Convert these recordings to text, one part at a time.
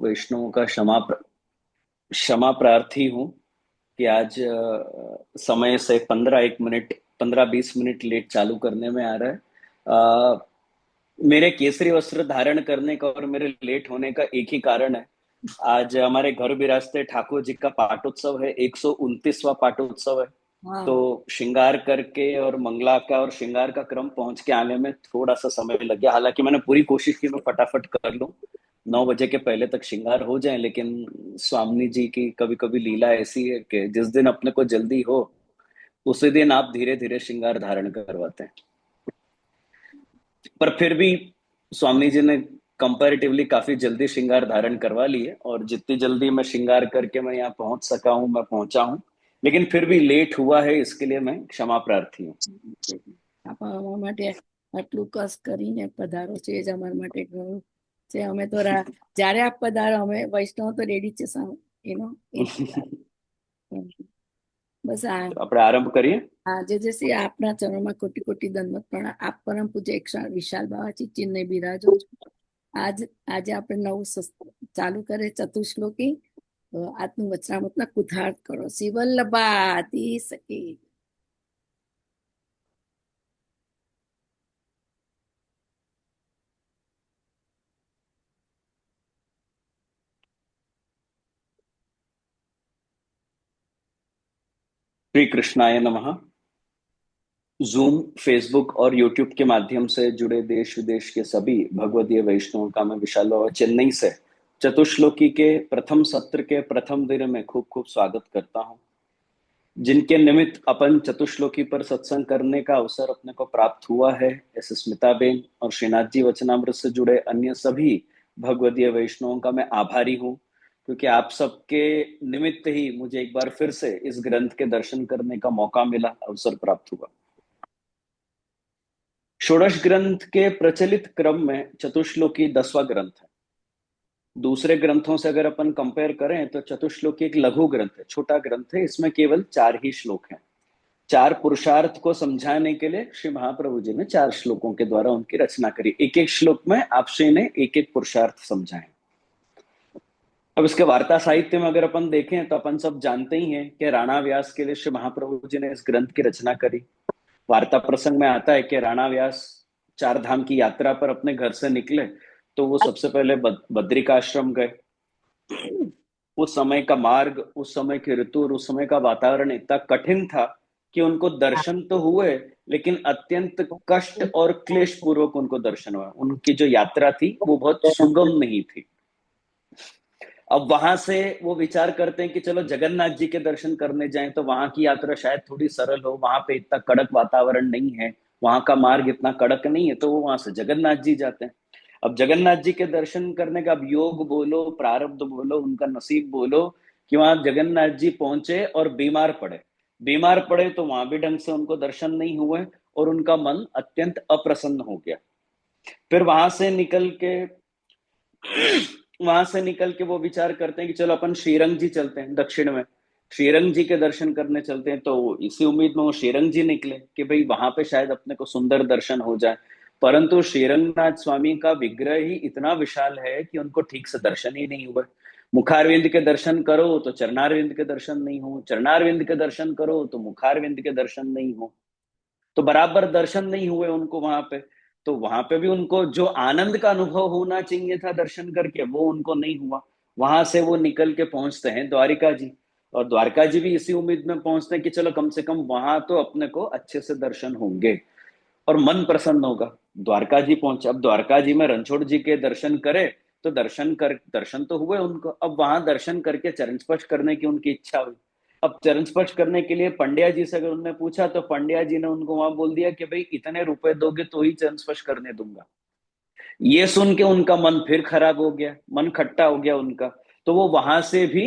वैष्णवों का क्षमा प्रार्थी हूँ कि आज समय से 15 1 मिनट 15 20 मिनट लेट चालू करने में आ रहा है। मेरे केसरी वस्त्र धारण करने का और मेरे लेट होने का एक ही कारण है। आज हमारे घर विराजते ठाकुर जी का पाटोत्सव है, 129वां पाटोत्सव है। तो हाँ। श्रृंगार करके और मंगला का और श्रृंगार का क्रम पहुंच के आने में थोड़ा सा समय लग गया। हालांकि मैंने पूरी कोशिश की मैं फटाफट कर लूं, 9 बजे के पहले तक श्रृंगार हो जाए, लेकिन स्वामी जी की कभी कभी लीला ऐसी है कि जिस दिन अपने को जल्दी हो उसी दिन आप धीरे धीरे श्रृंगार धारण करवाते हैं। पर फिर भी स्वामी जी ने कंपैरेटिवली काफी जल्दी श्रृंगार धारण करवा लिए, और जितनी जल्दी मैं श्रृंगार करके मैं यहाँ पहुंच सका हूँ मैं पहुंचा हूँ। लेकिन फिर भी लेट हुआ है, इसके लिए मैं क्षमा प्रार्थी हूँ। આપ અમારા માટે આટલું કષ્ટ કરીને પધારો છે એ જ અમારા માટે ઘણું છે. અમે તો જ્યારે આપ પધારો અમે વૈષ્ણવ તો રેડી છે એનો એ બસ આ तो આપણે આરંભ કરીએ. આજે જે છે આપના ચરણમાં કોટી કોટી દંડવત. પણ આપ પરમ પૂજ્ય એક વિશાલ બાવાજી ચિહ્ને બિરાજો છો. આજે આપણે નવું ચાલુ કરે ચતુશ્લોકી. આજનું વચનામૃતના કુથાર્થ કરો. શિવલ્લભાતી સખી. श्री कृष्णाय नमः. जूम, फेसबुक और यूट्यूब के माध्यम से जुड़े देश विदेश के सभी भगवदीय वैष्णवों का मैं विशाल बाबा चेन्नई से चतुश्लोकी के प्रथम सत्र के प्रथम दिन में खूब खूब स्वागत करता हूँ. जिनके निमित्त अपन चतुश्लोकी पर सत्संग करने का अवसर अपने को प्राप्त हुआ है, ऐसे स्मिता बेन और श्रीनाथ जी वचनामृत से जुड़े अन्य सभी भगवदीय वैष्णवों का मैं आभारी हूँ, क्योंकि आप सबके निमित्त ही मुझे एक बार फिर से इस ग्रंथ के दर्शन करने का मौका मिला, अवसर प्राप्त हुआ. षोडश ग्रंथ के प्रचलित क्रम में चतुश्लोकी 10वां ग्रंथ है. दूसरे ग्रंथों से अगर अपन कंपेयर करें तो चतुश्लोकी एक लघु ग्रंथ है, छोटा ग्रंथ है. इसमें केवल 4 ही श्लोक हैं. 4 पुरुषार्थ को समझाने के लिए श्री महाप्रभु जी ने 4 श्लोकों के द्वारा उनकी रचना करी. एक एक श्लोक में आप श्री ने एक एक पुरुषार्थ समझाए. अब इसके वार्ता साहित्य में अगर अपन देखें तो अपन सब जानते ही हैं कि राणा व्यास के लिए श्री महाप्रभु जी ने इस ग्रंथ की रचना करी. वार्ता प्रसंग में आता है कि राणा व्यास 4 धाम की यात्रा पर अपने घर से निकले तो वो सबसे पहले बद्रिकाश्रम गए. उस समय का मार्ग, उस समय की ऋतु और उस समय का वातावरण इतना कठिन था कि उनको दर्शन तो हुए, लेकिन अत्यंत कष्ट और क्लेश पूर्वक उनको दर्शन हुआ. उनकी जो यात्रा थी वो बहुत सुगम नहीं थी. अब वहां से वो विचार करते हैं कि चलो जगन्नाथ जी के दर्शन करने जाएं, तो वहां की यात्रा शायद थोड़ी सरल हो, वहां पे इतना कड़क वातावरण नहीं है, वहां का मार्ग इतना कड़क नहीं है, तो वो वहां से जगन्नाथ जी जाते हैं. अब जगन्नाथ जी के दर्शन करने का अब योग बोलो, प्रारब्ध बोलो, उनका नसीब बोलो कि वहां जगन्नाथ जी पहुंचे और बीमार पड़े तो वहां भी ढंग से उनको दर्शन नहीं हुए और उनका मन अत्यंत अप्रसन्न हो गया. फिर वहां से निकल के वो विचार करते हैं कि चलो अपन श्रीरंग जी चलते हैं, दक्षिण में श्रीरंग जी के दर्शन करने चलते हैं. तो इसी उम्मीद में वो श्रीरंग जी निकले कि भाई वहां पे शायद अपने को सुंदर दर्शन हो जाए. परंतु श्रीरंगनाथ स्वामी का विग्रह ही इतना विशाल है कि उनको ठीक से दर्शन ही नहीं हुए. मुखारविंद के दर्शन करो तो चरणारविंद के दर्शन नहीं हो, चरणारविंद के दर्शन करो तो मुखारविंद के दर्शन नहीं हो. तो बराबर दर्शन नहीं हुए उनको वहां पे. तो वहां पे भी उनको जो आनंद का अनुभव होना चाहिए था दर्शन करके, वो उनको नहीं हुआ. वहां से वो निकल के पहुंचते हैं द्वारिका जी, और द्वारका जी भी इसी उम्मीद में पहुंचते हैं कि चलो कम से कम वहां तो अपने को अच्छे से दर्शन होंगे और मन प्रसन्न होगा. द्वारका जी पहुंचे. अब द्वारका जी में रणछोड़ जी के दर्शन करे तो दर्शन तो हुए उनको. अब वहां दर्शन करके चरण स्पर्श करने की उनकी इच्छा हुई. अब चरण स्पर्श करने के लिए पंड्या जी से अगर उन्होंने पूछा तो पंड्या जी ने उनको वहां बोल दिया कि भाई इतने रुपए दोगे तो ही चरण स्पर्श करने दूंगा. ये सुन के उनका मन फिर खराब हो गया, मन खट्टा हो गया उनका. तो वो वहां से भी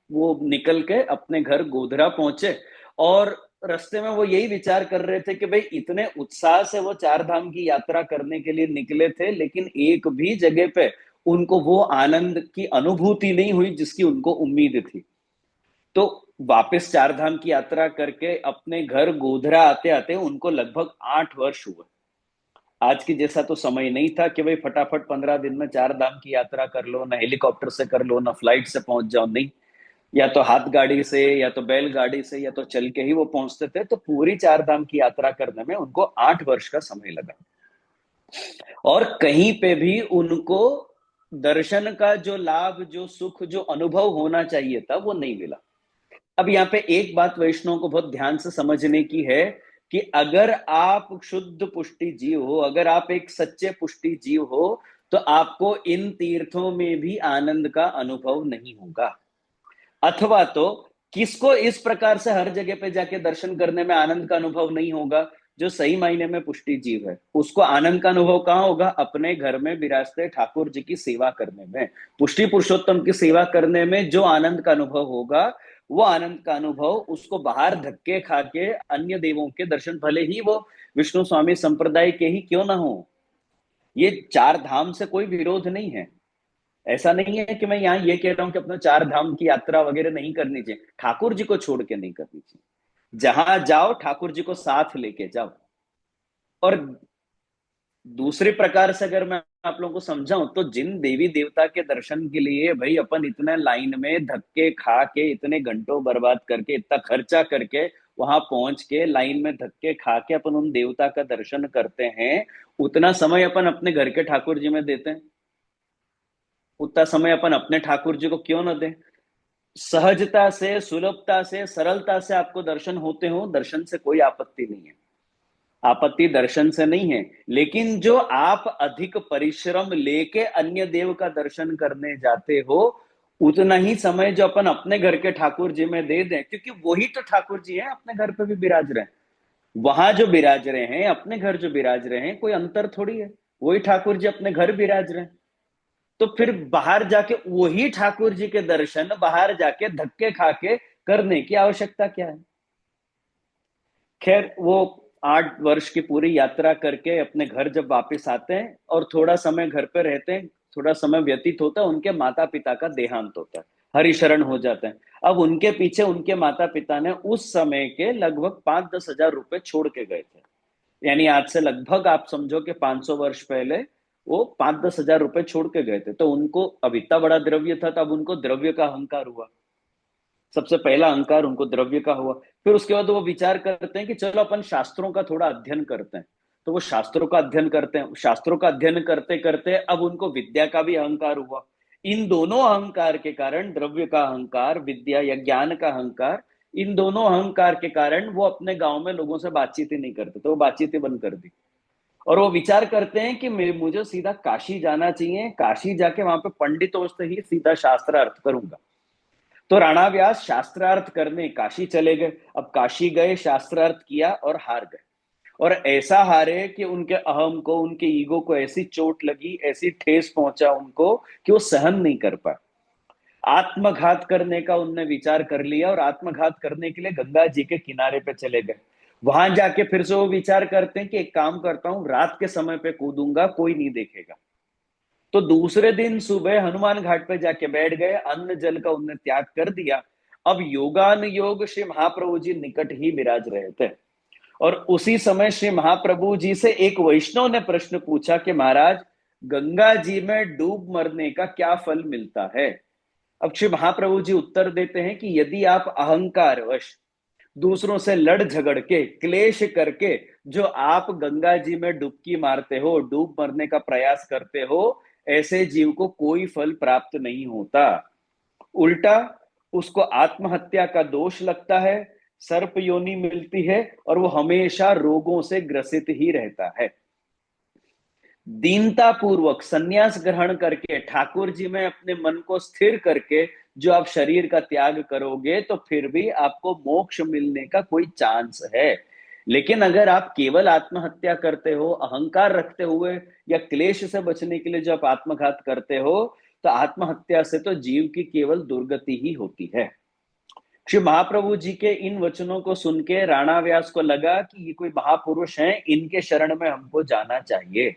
वो निकल के अपने घर गोधरा पहुंचे. और रास्ते में वो यही विचार कर रहे थे कि भाई इतने उत्साह से वो 4 धाम की यात्रा करने के लिए निकले थे, लेकिन एक भी जगह पे उनको वो आनंद की अनुभूति नहीं हुई जिसकी उनको उम्मीद थी. तो वापस 4 धाम की यात्रा करके अपने घर गोधरा आते आते उनको लगभग 8 वर्ष हुए. आज की जैसा तो समय नहीं था कि भाई फटाफट 15 दिन में 4 धाम की यात्रा कर लो, ना हेलीकॉप्टर से कर लो, ना फ्लाइट से पहुंच जाओ, नहीं। या तो हाथ गाड़ी से, या तो बैलगाड़ी से, या तो चल के ही वो पहुंचते थे। तो पूरी 4 धाम की यात्रा करने में उनको 8 वर्ष का समय लगा, और कहीं पे भी उनको दर्शन का जो लाभ, जो सुख, जो अनुभव होना चाहिए था, वो नहीं मिला। अब यहाँ पे एक बात वैष्णव को बहुत ध्यान से समझने की है कि अगर आप शुद्ध पुष्टि जीव हो, अगर आप एक सच्चे पुष्टि जीव हो, तो आपको इन तीर्थों में भी आनंद का अनुभव नहीं होगा। अथवा तो किसको इस प्रकार से हर जगह पे जाके दर्शन करने में आनंद का अनुभव नहीं होगा? जो सही मायने में पुष्टि जीव है, उसको आनंद का अनुभव कहाँ होगा? अपने घर में विराजते ठाकुर जी की सेवा करने में, पुष्टि पुरुषोत्तम की सेवा करने में जो आनंद का अनुभव होगा, वो आनंद का अनुभव उसको बाहर धक्के खा के अन्य देवों के दर्शन, भले ही वो विष्णु स्वामी संप्रदाय के ही क्यों ना हो, ये 4 धाम से कोई विरोध नहीं है। ऐसा नहीं है कि मैं यहाँ ये कह रहा हूं कि अपना 4 धाम की यात्रा वगैरह नहीं करनी चाहिए, ठाकुर जी को छोड़ के नहीं करनी चाहिए। जहां जाओ ठाकुर जी को साथ लेके जाओ। और दूसरे प्रकार से अगर मैं आप लोगों को समझाऊं, तो जिन देवी देवता के दर्शन के लिए भाई अपन इतने लाइन में धक्के खा के, इतने घंटों बर्बाद करके, इतना खर्चा करके वहां पहुंच के लाइन में धक्के खा के अपन उन देवता का दर्शन करते हैं, उतना समय अपन अपने घर के ठाकुर जी में देते हैं। उतना समय अपन अपने ठाकुर जी को क्यों ना दें? सहजता से, सुलभता से, सरलता से आपको दर्शन होते हो, दर्शन से कोई आपत्ति नहीं है। आपत्ति दर्शन से नहीं है। लेकिन जो आप अधिक परिश्रम लेके अन्य देव का दर्शन करने जाते हो, उतना ही समय जो अपन अपने घर के ठाकुर जी में दे दें, क्योंकि वही तो ठाकुर जी हैं, अपने घर पे भी विराज रहे हैं। वहां जो विराज रहे हैं, अपने घर जो विराज रहे हैं, कोई अंतर थोड़ी है। वही ठाकुर जी अपने घर विराज रहे हैं। तो फिर बाहर जाके वही ठाकुर जी के दर्शन बाहर जाके धक्के खा के करने की आवश्यकता क्या है? खैर, वो 8 वर्ष की पूरी यात्रा करके अपने घर जब वापस आते हैं और थोड़ा समय घर पे रहते हैं, थोड़ा समय व्यतीत होता है, उनके माता पिता का देहांत होता है, हरिशरण हो जाते हैं। अब उनके पीछे उनके माता पिता ने उस समय के लगभग 5-10 हजार रुपए छोड़ के गए थे। यानी आज से लगभग आप समझो कि 500 वर्ष पहले वो 5-10 हजार रुपए छोड़ के गए थे। तो उनको अब इतना बड़ा द्रव्य था, तब उनको द्रव्य का अहंकार हुआ। सबसे पहला अहंकार उनको द्रव्य का हुआ। फिर उसके बाद वो विचार करते हैं कि चलो अपन शास्त्रों का थोड़ा अध्ययन करते हैं। तो वो शास्त्रों का अध्ययन करते हैं। शास्त्रों का अध्ययन करते करते अब उनको विद्या का भी अहंकार हुआ। इन दोनों अहंकार के कारण, द्रव्य का अहंकार, विद्या या ज्ञान का अहंकार, इन दोनों अहंकार के कारण वो अपने गांव में लोगों से बातचीत ही नहीं करते, तो वो बातचीत ही बंद कर दी। और वो विचार करते हैं कि मुझे सीधा काशी जाना चाहिए, काशी जाके वहां पे पंडितों से ही सीधा शास्त्र अर्थ करूंगा। तो राणा व्यास शास्त्रार्थ करने काशी चले गए। अब काशी गए, शास्त्रार्थ किया और हार गए। और ऐसा हारे कि उनके अहम को, उनके ईगो को ऐसी चोट लगी, ऐसी ठेस पहुंचा उनको कि वो सहन नहीं कर पाए। आत्मघात करने का उनने विचार कर लिया और आत्मघात करने के लिए गंगा जी के किनारे पे चले गए। वहां जाके फिर से वो विचार करते हैं कि एक काम करता हूं, रात के समय पे कूदूंगा, कोई नहीं देखेगा। तो दूसरे दिन सुबह हनुमान घाट पे जाके बैठ गए, अन्न जल का उन्होंने त्याग कर दिया। अब योगान योग श्री महाप्रभु जी निकट ही विराज रहे थे। और उसी समय श्री महाप्रभु जी से एक वैष्णव ने प्रश्न पूछा कि महाराज, गंगा जी में डूब मरने का क्या फल मिलता है? अब श्री महाप्रभु जी उत्तर देते हैं कि यदि आप अहंकार वश दूसरों से लड़ झगड़ के, क्लेश करके जो आप गंगा जी में डुबकी मारते हो, डूब मरने का प्रयास करते हो, ऐसे जीव को कोई फल प्राप्त नहीं होता। उल्टा उसको आत्महत्या का दोष लगता है, सर्प योनि मिलती है, और वो हमेशा रोगों से ग्रसित ही रहता है। दीनता पूर्वक संन्यास ग्रहण करके ठाकुर जी में अपने मन को स्थिर करके जो आप शरीर का त्याग करोगे, तो फिर भी आपको मोक्ष मिलने का कोई चांस है। लेकिन अगर आप केवल आत्महत्या करते हो, अहंकार रखते हुए, या क्लेश से बचने के लिए जो आप आत्मघात करते हो, तो आत्महत्या से तो जीव की केवल दुर्गति ही होती है। श्री महाप्रभु जी के इन वचनों को सुन के राणा व्यास को लगा कि ये कोई महापुरुष हैं, इनके शरण में हमको जाना चाहिए।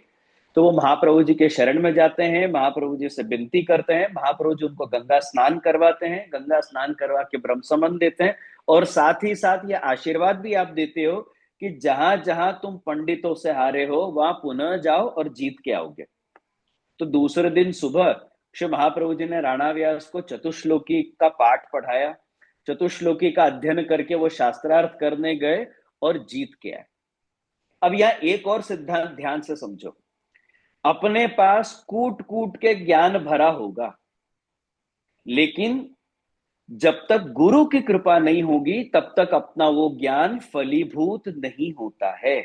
तो वो महाप्रभु जी के शरण में जाते हैं, महाप्रभु जी से विनती करते हैं। महाप्रभु जी उनको गंगा स्नान करवाते हैं, गंगा स्नान करवा के ब्रह्म संबंध देते हैं। और साथ ही साथ ये आशीर्वाद भी आप देते हो कि जहां जहां तुम पंडितों से हारे हो वहां पुनः जाओ और जीत के आओगे। तो दूसरे दिन सुबह श्री महाप्रभु जी ने राणा व्यास को चतुश्लोकी का पाठ पढ़ाया। चतुश्लोकी का अध्ययन करके वो शास्त्रार्थ करने गए और जीत के आए। अब यहां एक और सिद्धांत ध्यान से समझो। अपने पास कूट कूट के ज्ञान भरा होगा, लेकिन जब तक गुरु की कृपा नहीं होगी तब तक अपना वो ज्ञान फलीभूत नहीं होता है।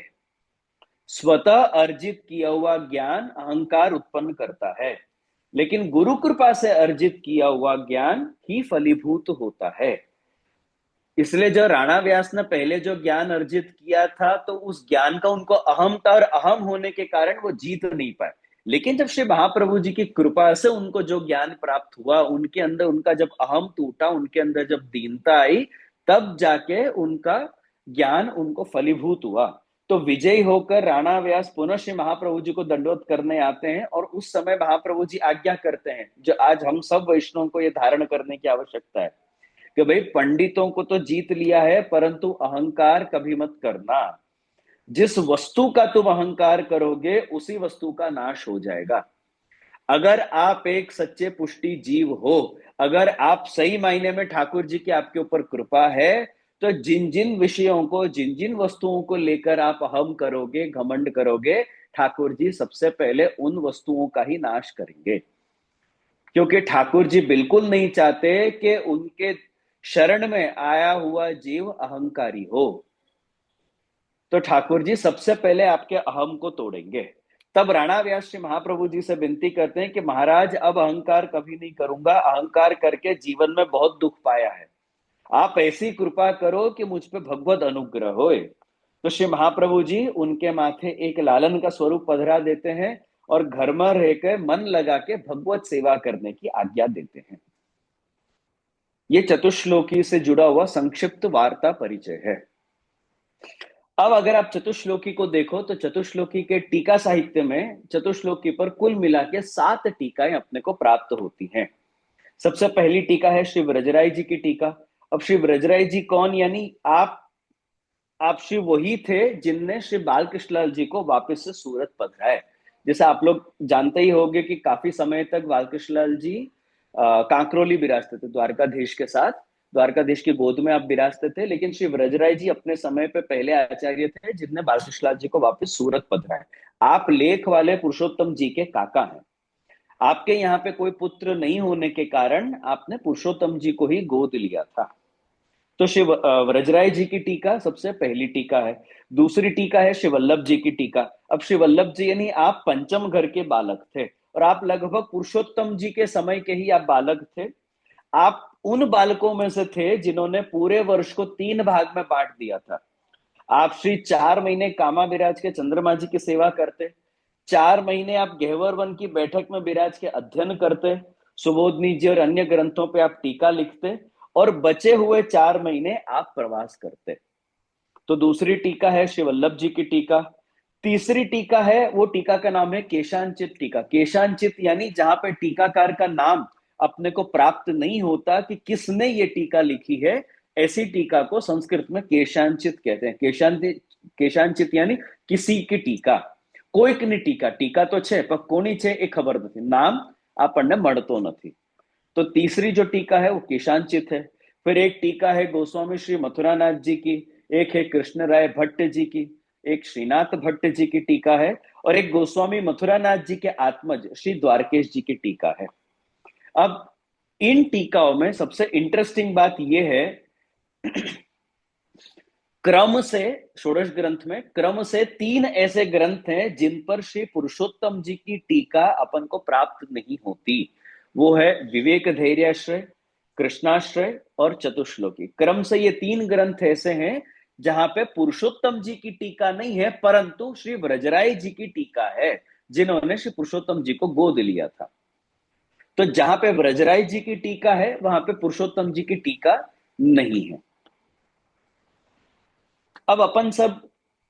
स्वतः अर्जित किया हुआ ज्ञान अहंकार उत्पन्न करता है, लेकिन गुरु कृपा से अर्जित किया हुआ ज्ञान ही फलीभूत होता है। इसलिए जो राणा व्यास ने पहले जो ज्ञान अर्जित किया था, तो उस ज्ञान का उनको अहम था और अहम होने के कारण वो जीत नहीं पाए। लेकिन जब श्री महाप्रभु जी की कृपा से उनको जो ज्ञान प्राप्त हुआ, उनके अंदर उनका जब अहम टूटा, उनके अंदर जब दीनता आई, तब जाके उनका ज्ञान उनको फलीभूत हुआ। तो विजयी होकर राणा व्यास पुनः श्री महाप्रभु जी को दंडवत करने आते हैं और उस समय महाप्रभु जी आज्ञा करते हैं, जो आज हम सब वैष्णव को यह धारण करने की आवश्यकता है कि भाई पंडितों को तो जीत लिया है, परंतु अहंकार कभी मत करना। जिस वस्तु का तुम अहंकार करोगे उसी वस्तु का नाश हो जाएगा। अगर आप एक सच्चे पुष्टि जीव हो, अगर आप सही मायने में ठाकुर जी की आपके ऊपर कृपा है, तो जिन जिन विषयों को, जिन जिन वस्तुओं को लेकर आप अहम करोगे, घमंड करोगे, ठाकुर जी सबसे पहले उन वस्तुओं का ही नाश करेंगे। क्योंकि ठाकुर जी बिल्कुल नहीं चाहते कि उनके शरण में आया हुआ जीव अहंकारी हो। तो ठाकुर जी सबसे पहले आपके अहम को तोड़ेंगे। तब राणा व्यास श्री महाप्रभु जी से विनती करते हैं कि महाराज, अब अहंकार कभी नहीं करूंगा, अहंकार करके जीवन में बहुत दुख पाया है, आप ऐसी कृपा करो कि मुझ पे भगवत अनुग्रह होए। तो श्री महाप्रभु जी उनके माथे एक लालन का स्वरूप पधरा देते हैं और घर में रहकर मन लगा के भगवत सेवा करने की आज्ञा देते हैं। ये चतुश्लोकी से जुड़ा हुआ संक्षिप्त वार्ता परिचय है। अब अगर आप चतुश्लोकी को देखो तो चतुश्लोकी के टीका साहित्य में चतुश्लोकी पर कुल मिला के 7 टीकाएं अपने को प्राप्त होती हैं। सबसे पहली टीका है श्री व्रजराय जी की टीका। अब श्री व्रजराय जी कौन? यानी आप श्री वही थे जिनने श्री बालकृष्णलाल जी को वापस से सूरत पधराए। जैसे आप लोग जानते ही होंगे कि काफी समय तक बालकृष्णलाल जी कांकरोली विराजते थे द्वारकाधीश के साथ, द्वारकाधीश की गोद में आप विराजते थे। लेकिन श्री व्रजराय जी अपने समय पे पहले आचार्य थे जिनने बालकृष्णलाल जी को वापस सूरत पधराए। आप लेख वाले पुरुषोत्तम जी के काका हैं। आपके यहाँ पे कोई पुत्र नहीं होने के कारण आपने पुरुषोत्तम जी को ही गोद लिया था। तो श्री व्रजराय जी की टीका सबसे पहली टीका है। दूसरी टीका है श्री वल्लभ जी की टीका। अब श्री वल्लभ जी यानी आप पंचम घर के बालक थे और आप लगभग पुरुषोत्तम जी के समय के ही आप बालक थे। आप उन बालकों में से थे जिन्होंने पूरे वर्ष को 3 भाग में बांट दिया था। आप श्री 4 महीने कामा विराज के चंद्रमा जी की सेवा करते, 4 महीने आप गहवर वन की बैठक में विराज के अध्ययन करते, सुबोधनी जी और अन्य ग्रंथों पे आप टीका लिखते, और बचे हुए 4 महीने आप प्रवास करते। तो दूसरी टीका है श्री वल्लभ जी की टीका। तीसरी टीका है, वो टीका का नाम है केशांचित टीका। केशांचित यानी जहां पे टीकाकार का नाम अपने को प्राप्त नहीं होता कि किसने ये टीका लिखी है, ऐसी टीका को संस्कृत में केशांचित कहते हैं। केशांचित यानी किसी की टीका, कोईकनी टीका। टीका तो छे पर कोनी छे ए खबर नहीं, नाम આપણને મળતો નથી। तो तीसरी जो टीका है वो केशांचित है। फिर एक टीका है गोस्वामी श्री मथुरानाथ जी की, एक है कृष्ण राय भट्ट जी की, एक श्रीनाथ भट्ट जी की टीका है, और एक गोस्वामी मथुरानाथ जी के आत्मज श्री द्वारकेश जी की टीका है। अब इन टीकाओं में सबसे इंटरेस्टिंग बात यह है, क्रम से षोडश ग्रंथ में क्रम से 3 ऐसे ग्रंथ हैं जिन पर श्री पुरुषोत्तम जी की टीका अपन को प्राप्त नहीं होती। वो है विवेक धैर्याश्रय, कृष्णाश्रय और चतुश्लोकी। क्रम से ये 3 ग्रंथ ऐसे हैं जहां पे पुरुषोत्तम जी की टीका नहीं है, परंतु श्री व्रजराय जी की टीका है, जिन्होंने श्री पुरुषोत्तम जी को गोद लिया था। तो जहां पे व्रजराय जी की टीका है वहां पे पुरुषोत्तम जी की टीका नहीं है। अब अपन सब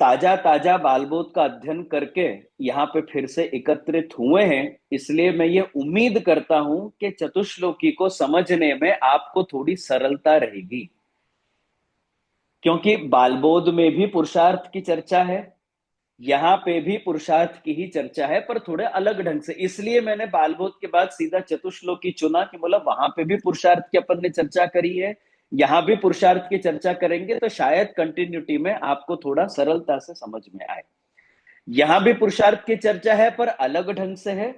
ताजा ताजा बालबोध का अध्ययन करके यहाँ पे फिर से एकत्रित हुए हैं, इसलिए मैं ये उम्मीद करता हूं कि चतुश्लोकी को समझने में आपको थोड़ी सरलता रहेगी। क्योंकि बालबोध में भी पुरुषार्थ की चर्चा है, यहाँ पे भी पुरुषार्थ की ही चर्चा है, पर थोड़े अलग ढंग से। इसलिए मैंने बालबोध के बाद सीधा चतुश्लोकी चुना कि बोला वहां पे भी पुरुषार्थ की अपन ने चर्चा करी है, यहाँ भी पुरुषार्थ की चर्चा करेंगे, तो शायद कंटिन्यूटी में आपको थोड़ा सरलता से समझ में आए। यहां भी पुरुषार्थ की चर्चा है पर अलग ढंग से है।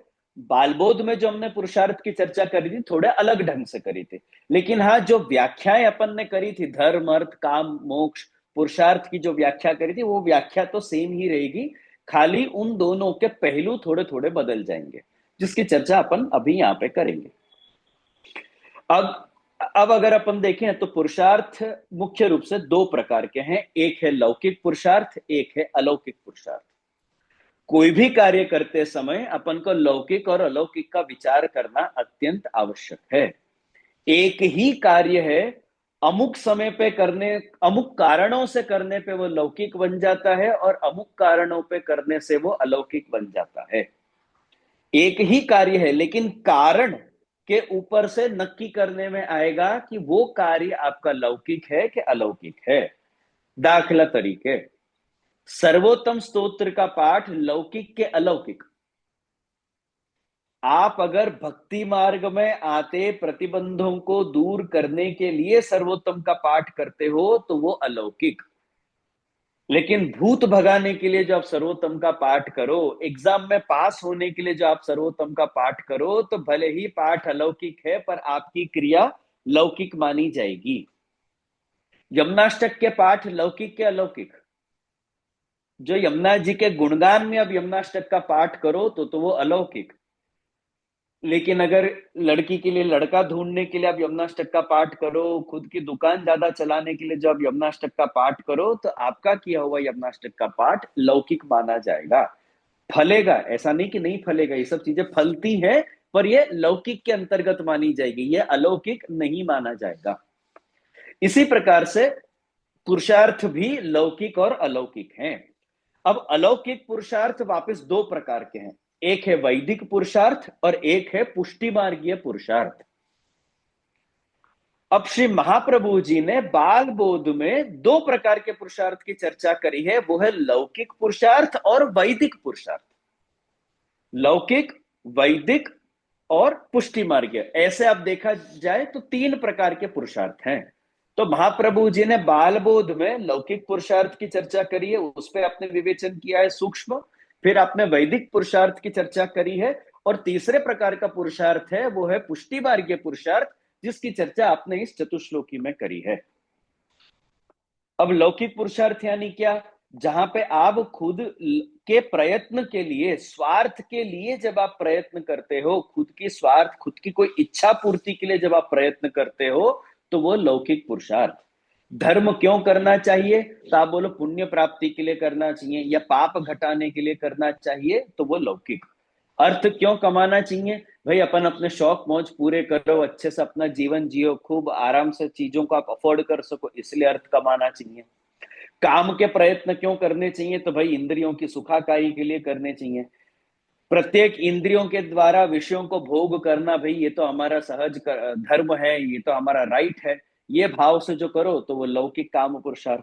बालबोध में जो हमने पुरुषार्थ की चर्चा करी थी थोड़े अलग ढंग से करी थी, लेकिन हाँ जो व्याख्याएं अपन ने करी थी धर्म अर्थ काम मोक्ष पुरुषार्थ की जो व्याख्या करी थी वो व्याख्या तो सेम ही रहेगी, खाली उन दोनों के पहलू थोड़े थोड़े बदल जाएंगे, जिसकी चर्चा अपन अभी यहाँ पे करेंगे। अब अब अगर अपन देखें तो पुरुषार्थ मुख्य रूप से दो प्रकार के हैं, एक है लौकिक पुरुषार्थ, एक है अलौकिक पुरुषार्थ। कोई भी कार्य करते समय अपन को लौकिक और अलौकिक का विचार करना अत्यंत आवश्यक है। एक ही कार्य है, अमुक समय पे करने, अमुक कारणों से करने पे वो लौकिक बन जाता है और अमुक कारणों पे करने से वो अलौकिक बन जाता है। एक ही कार्य है लेकिन कारण के ऊपर से नक्की करने में आएगा कि वो कार्य आपका लौकिक है कि अलौकिक है। दाखला तरीके, सर्वोत्तम स्तोत्र का पाठ लौकिक के अलौकिक। आप अगर भक्ति मार्ग में आते प्रतिबंधों को दूर करने के लिए सर्वोत्तम का पाठ करते हो तो वो अलौकिक। लेकिन भूत भगाने के लिए जो आप सर्वोत्तम का पाठ करो, एग्जाम में पास होने के लिए जो आप सर्वोत्तम का पाठ करो, तो भले ही पाठ अलौकिक है पर आपकी क्रिया लौकिक मानी जाएगी। यमुनाष्टक के पाठ लौकिक के अलौकिक? जो यमुना जी के गुणगान में अब यमुनाष्टक का पाठ करो तो वो अलौकिक। लेकिन अगर लड़की के लिए लड़का ढूंढने के लिए आप यमुनाष्टक का पाठ करो, खुद की दुकान ज्यादा चलाने के लिए जब आप यमुनाष्टक का पाठ करो, तो आपका किया हुआ यमुनाष्टक का पाठ लौकिक माना जाएगा। फलेगा, ऐसा नहीं कि नहीं फलेगा, ये सब चीजें फलती हैं, पर ये लौकिक के अंतर्गत मानी जाएगी, ये अलौकिक नहीं माना जाएगा। इसी प्रकार से पुरुषार्थ भी लौकिक और अलौकिक हैं। अब अलौकिक पुरुषार्थ वापस दो प्रकार के हैं, एक है वैदिक पुरुषार्थ और एक है पुष्टि मार्गीय पुरुषार्थ। अब श्री महाप्रभु जी ने बाल बोध में दो प्रकार के पुरुषार्थ की चर्चा करी है, वो है लौकिक पुरुषार्थ और वैदिक पुरुषार्थ। लौकिक, वैदिक और पुष्टि मार्गीय, ऐसे आप देखा जाए तो तीन प्रकार के पुरुषार्थ हैं। तो महाप्रभु जी ने बाल बोध में लौकिक पुरुषार्थ की चर्चा करी है, उस पर आपने विवेचन किया है सूक्ष्म, फिर आपने वैदिक पुरुषार्थ की चर्चा करी है, और तीसरे प्रकार का पुरुषार्थ है वो है पुष्टि मार्गीय पुरुषार्थ, जिसकी चर्चा आपने इस चतुश्लोकी में करी है। अब लौकिक पुरुषार्थ यानी क्या? जहां पे आप खुद के प्रयत्न के लिए, स्वार्थ के लिए जब आप प्रयत्न करते हो, खुद की स्वार्थ, खुद की कोई इच्छा पूर्ति के लिए जब आप प्रयत्न करते हो, तो वो लौकिक पुरुषार्थ। धर्म क्यों करना चाहिए? तो आप बोलो पुण्य प्राप्ति के लिए करना चाहिए या पाप घटाने के लिए करना चाहिए, तो वो लौकिक। अर्थ क्यों कमाना चाहिए? भाई अपन अपने शौक मौज पूरे करो, अच्छे से अपना जीवन जियो, खूब आराम से चीजों को आप अफोर्ड कर सको, इसलिए अर्थ कमाना चाहिए। काम के प्रयत्न क्यों करने चाहिए? तो भाई इंद्रियों की सुखाकाई के लिए करने चाहिए। प्रत्येक इंद्रियों के द्वारा विषयों को भोग करना, भाई ये तो हमारा सहज धर्म है, ये तो हमारा राइट है, ये भाव से जो करो तो वो लौकिक काम पुरुषार्थ।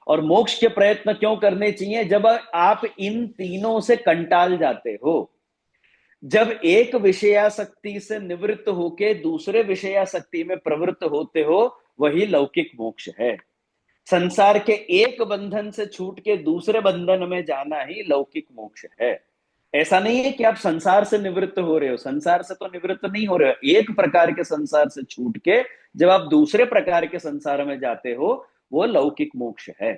और मोक्ष के प्रयत्न क्यों करने चाहिए? जब आप इन तीनों से कंटाल जाते हो, जब एक विषयासक्ति से निवृत्त होके दूसरे विषयासक्ति में प्रवृत्त होते हो, वही लौकिक मोक्ष है। संसार के एक बंधन से छूट के दूसरे बंधन में जाना ही लौकिक मोक्ष है। ऐसा नहीं है कि आप संसार से निवृत्त हो रहे हो, संसार से तो निवृत्त नहीं हो रहे हो, एक प्रकार के संसार से छूट के जब आप दूसरे प्रकार के संसार में जाते हो, वो लौकिक मोक्ष है।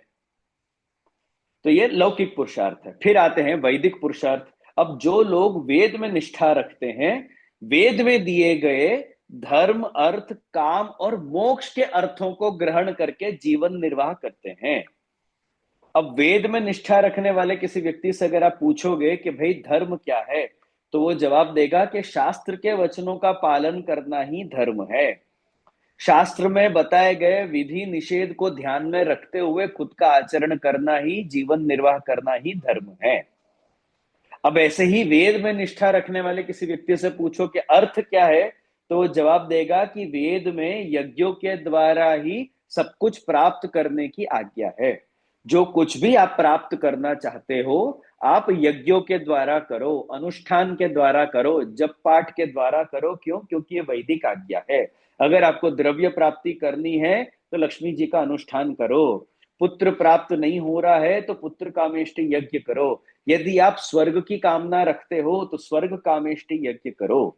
तो ये लौकिक पुरुषार्थ है। फिर आते हैं वैदिक पुरुषार्थ। अब जो लोग वेद में निष्ठा रखते हैं, वेद में दिए गए धर्म अर्थ काम और मोक्ष के अर्थों को ग्रहण करके जीवन निर्वाह करते हैं। अब वेद में निष्ठा रखने वाले किसी व्यक्ति से अगर आप पूछोगे कि भाई धर्म क्या है, तो वो जवाब देगा कि शास्त्र के वचनों का पालन करना ही धर्म है। शास्त्र में बताए गए विधि निषेध को ध्यान में रखते हुए खुद का आचरण करना ही, जीवन निर्वाह करना ही धर्म है। अब ऐसे ही वेद में निष्ठा रखने वाले किसी व्यक्ति से पूछो कि अर्थ क्या है, तो वो जवाब देगा कि वेद में यज्ञों के द्वारा ही सब कुछ प्राप्त करने की आज्ञा है। जो कुछ भी आप प्राप्त करना चाहते हो, आप यज्ञों के द्वारा करो, अनुष्ठान के द्वारा करो, जप पाठ के द्वारा करो। क्यों? क्योंकि ये वैदिक आज्ञा है। अगर आपको द्रव्य प्राप्ति करनी है तो लक्ष्मी जी का अनुष्ठान करो। पुत्र प्राप्त नहीं हो रहा है तो पुत्र कामेष्टि यज्ञ करो। यदि आप स्वर्ग की कामना रखते हो तो स्वर्ग कामेष्टि यज्ञ करो।